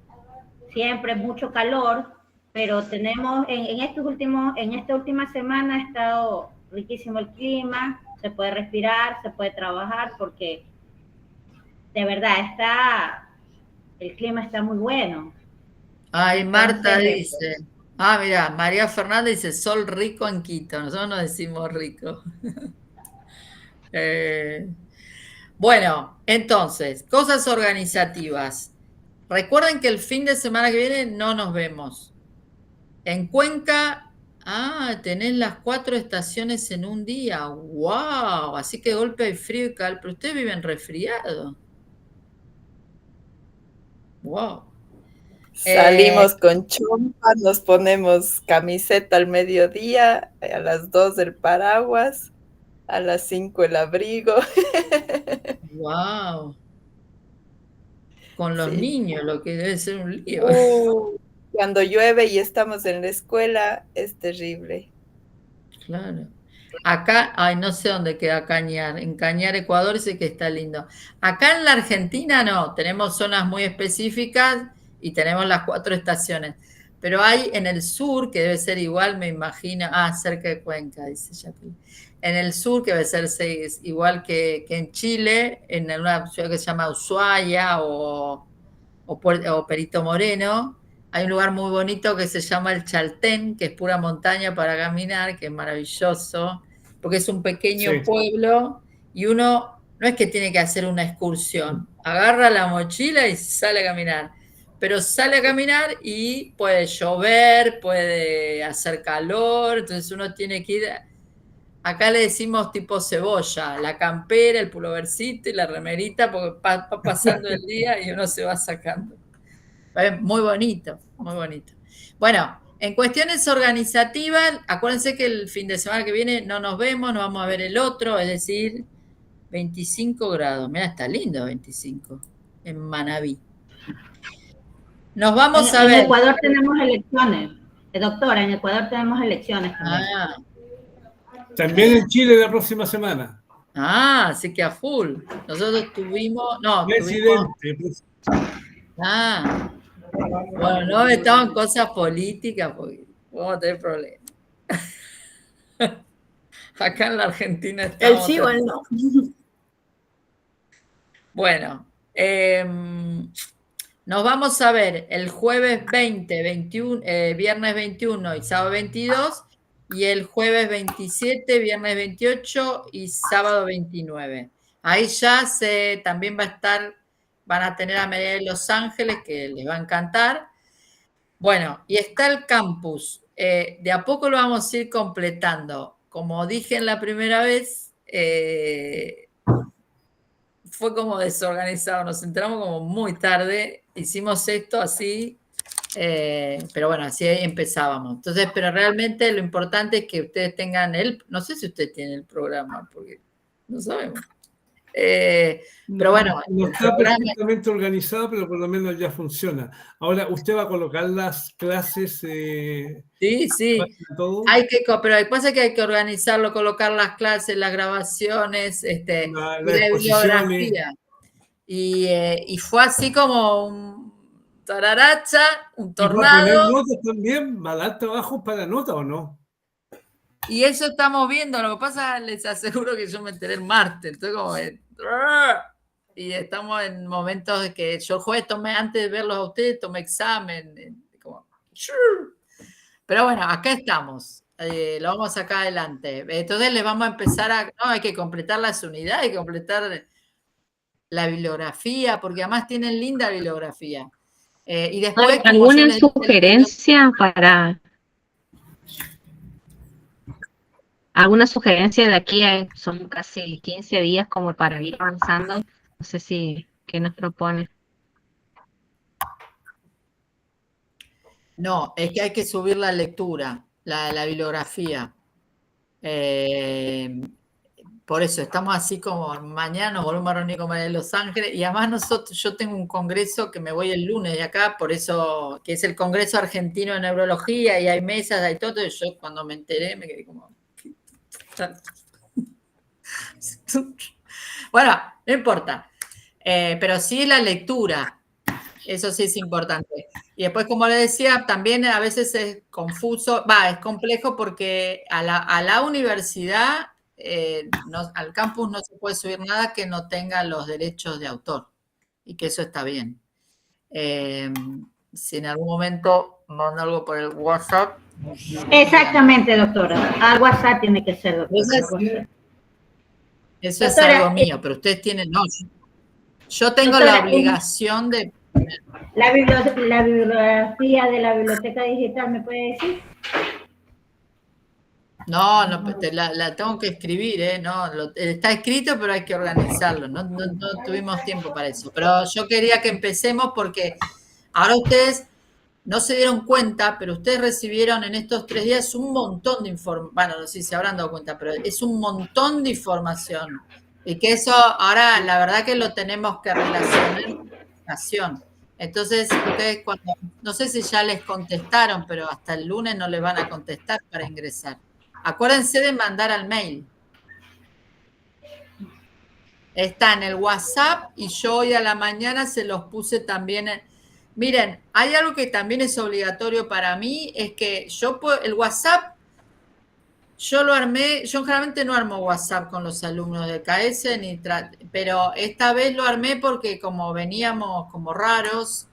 siempre mucho calor, pero tenemos en esta última semana ha estado riquísimo el clima, se puede respirar, se puede trabajar, porque de verdad el clima está muy bueno. Ay, Marta Entonces, dice. Ah, mira, María Fernández dice, sol rico en Quito. Nosotros no decimos rico. Bueno, entonces, cosas organizativas. Recuerden que el fin de semana que viene no nos vemos. En Cuenca, tenés las 4 estaciones en un día. ¡Wow! Así que golpe de frío y calor. Pero ustedes viven resfriados. ¡Wow! Salimos con chompa, nos ponemos camiseta al mediodía, a las 2 el paraguas, a las 5 el abrigo. ¡Wow! Con los Sí. niños, lo que debe ser un lío. Cuando llueve y estamos en la escuela, es terrible. Claro. Acá, no sé dónde queda Cañar. En Cañar, Ecuador, sé que está lindo. Acá en la Argentina no, tenemos zonas muy específicas y tenemos las 4 estaciones. Pero hay en el sur, que debe ser igual, me imagino, cerca de Cuenca, dice Jacqueline. En el sur, que debe ser igual que en Chile, en una ciudad que se llama Ushuaia o Perito Moreno, hay un lugar muy bonito que se llama el Chaltén, que es pura montaña para caminar, que es maravilloso, porque es un pequeño pueblo y uno no es que tiene que hacer una excursión, agarra la mochila y sale a caminar, pero sale a caminar y puede llover, puede hacer calor, entonces uno tiene que ir, acá le decimos tipo cebolla, la campera, el pulovercito y la remerita, porque va pasando el día y uno se va sacando. Muy bonito, muy bonito. Bueno, en cuestiones organizativas, acuérdense que el fin de semana que viene no nos vemos, nos vamos a ver el otro, es decir, 25 grados. Mira, está lindo 25 en Manabí. Nos vamos a ver. En Ecuador tenemos elecciones. Doctora, en Ecuador tenemos elecciones también. También en Chile la próxima semana. Así que a full. Nosotros tuvimos. Presidente. Bueno, no estamos en cosas políticas porque vamos a tener problemas. Acá en la Argentina estamos. El sí o el no. Bueno, nos vamos a ver el jueves 20, 21, viernes 21 y sábado 22, y el jueves 27, viernes 28 y sábado 29. Ahí ya también van a tener a María de Los Ángeles, que les va a encantar. Bueno, y está el campus. De a poco lo vamos a ir completando. Como dije en la primera vez, fue como desorganizado, nos enteramos como muy tarde, hicimos esto así, pero bueno, así empezábamos. Entonces, pero realmente lo importante es que ustedes tengan no sé si ustedes tienen el programa, porque no sabemos. Pero bueno, no está perfectamente organizado, pero por lo menos ya funciona. Ahora, ¿usted va a colocar las clases? Sí. Todo? Pero después es que hay que organizarlo, colocar las clases, las grabaciones, la bibliografía. Y fue así como un tararacha, un tornado. ¿Y va a poner notas también? ¿Va a dar trabajo para notas o no? Y eso estamos viendo. Lo que pasa, les aseguro que yo me enteré el martes. Estoy como... Y estamos en momentos de que yo el jueves antes de verlos a ustedes, tomé examen. Pero bueno, acá estamos. Lo vamos a sacar adelante. Entonces les vamos a empezar hay que completar las unidades, hay que completar la bibliografía, porque además tienen linda bibliografía. Y después, ¿alguna sugerencia para ¿Alguna sugerencia de aquí? Son casi 15 días como para ir avanzando. No sé si, ¿qué nos propone? No, es que hay que subir la lectura, la bibliografía. Por eso estamos así como mañana nos volvemos a reunir con María de Los Ángeles y además yo tengo un congreso que me voy el lunes de acá, por eso, que es el Congreso Argentino de Neurología y hay mesas, hay todo, y yo cuando me enteré me quedé como... Bueno, no importa, pero sí la lectura, eso sí es importante. Y después, como le decía, también a veces es confuso, es complejo porque a la universidad... al campus no se puede subir nada que no tenga los derechos de autor y que eso está bien. Si en algún momento mando algo por el WhatsApp. Exactamente, doctora. Al WhatsApp tiene que ser, doctora. Eso es algo mío, pero ustedes tienen... No, yo tengo la obligación de... La bibliografía de la biblioteca digital, ¿me puede decir? No, la tengo que escribir, no, está escrito, pero hay que organizarlo. No tuvimos tiempo para eso. Pero yo quería que empecemos porque ahora ustedes no se dieron cuenta, pero ustedes recibieron en estos 3 días un montón de información. Bueno, no sé si se habrán dado cuenta, pero es un montón de información. Y que eso ahora, la verdad que lo tenemos que relacionar con la educación. Entonces, ustedes no sé si ya les contestaron, pero hasta el lunes no les van a contestar para ingresar. Acuérdense de mandar al mail. Está en el WhatsApp y yo hoy a la mañana se los puse también. Miren, hay algo que también es obligatorio para mí, es que el WhatsApp, yo lo armé, yo generalmente no armo WhatsApp con los alumnos de KS, pero esta vez lo armé porque como veníamos como raros,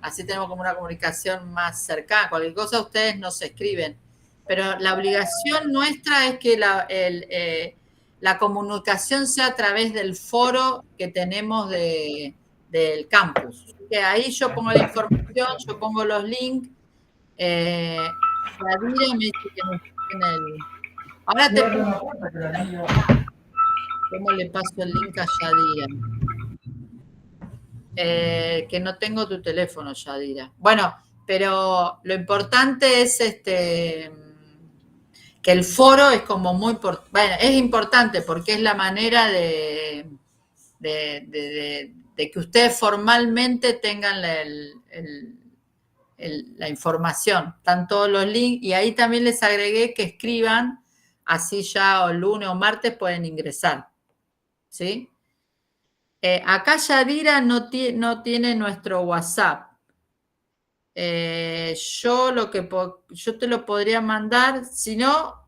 así tenemos como una comunicación más cercana, cualquier cosa ustedes nos escriben. Pero la obligación nuestra es que la comunicación sea a través del foro que tenemos del campus. Que ahí yo pongo la información, yo pongo los links. Yadira me dice que no está en el... Ahora te pongo... ¿Cómo le paso el link a Yadira? Que no tengo tu teléfono, Yadira. Bueno, pero lo importante es que el foro es como muy... Bueno, es importante porque es la manera de que ustedes formalmente tengan la información. Están todos los links y ahí también les agregué que escriban, así ya o lunes o martes pueden ingresar. ¿Sí? Acá Yadira no tiene nuestro WhatsApp. Yo te lo podría mandar, si no,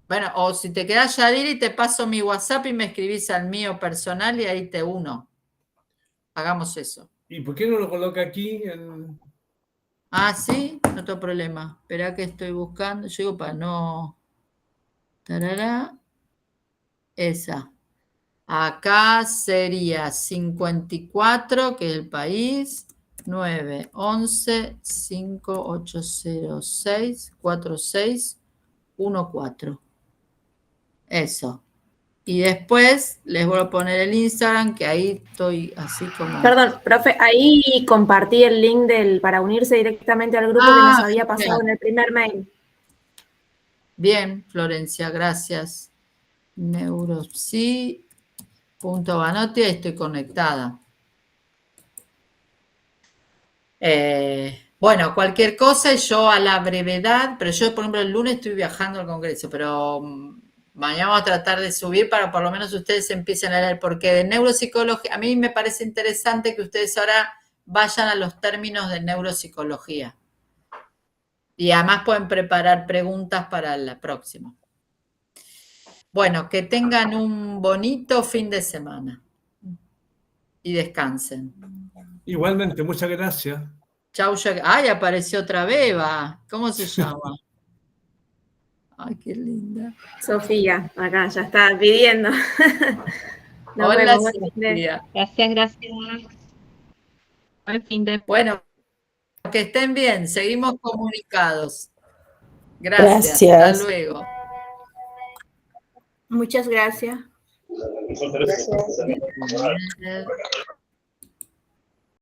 bueno, o si te quedas Yadira y te paso mi WhatsApp y me escribís al mío personal y ahí te uno. Hagamos eso. ¿Y por qué no lo coloca aquí? Sí, no tengo problema. Espera que estoy buscando. Yo digo para no... Tarará. Esa. Acá sería 54, que es el país, 911-5806-4614. Eso. Y después les voy a poner el Instagram, que ahí estoy así como... Perdón, profe, ahí compartí el link para unirse directamente al grupo que nos había pasado en el primer mail. Bien, Florencia, gracias. Neuropsi.banotti, ahí estoy conectada. Bueno, cualquier cosa, yo a la brevedad, pero yo, por ejemplo, el lunes estoy viajando al Congreso, pero mañana vamos a tratar de subir para por lo menos ustedes empiecen a leer, porque de neuropsicología, a mí me parece interesante que ustedes ahora vayan a los términos de neuropsicología. Y además pueden preparar preguntas para la próxima. Bueno, que tengan un bonito fin de semana. Y descansen. Igualmente, muchas gracias. Chau, ay, apareció otra beba. ¿Cómo se llama? Ay, qué linda. Sofía, acá ya está pidiendo. Hola, Sofía. Gracias. Buen fin de... Bueno, que estén bien. Seguimos comunicados. Gracias. Gracias. Hasta luego. Muchas gracias. Gracias.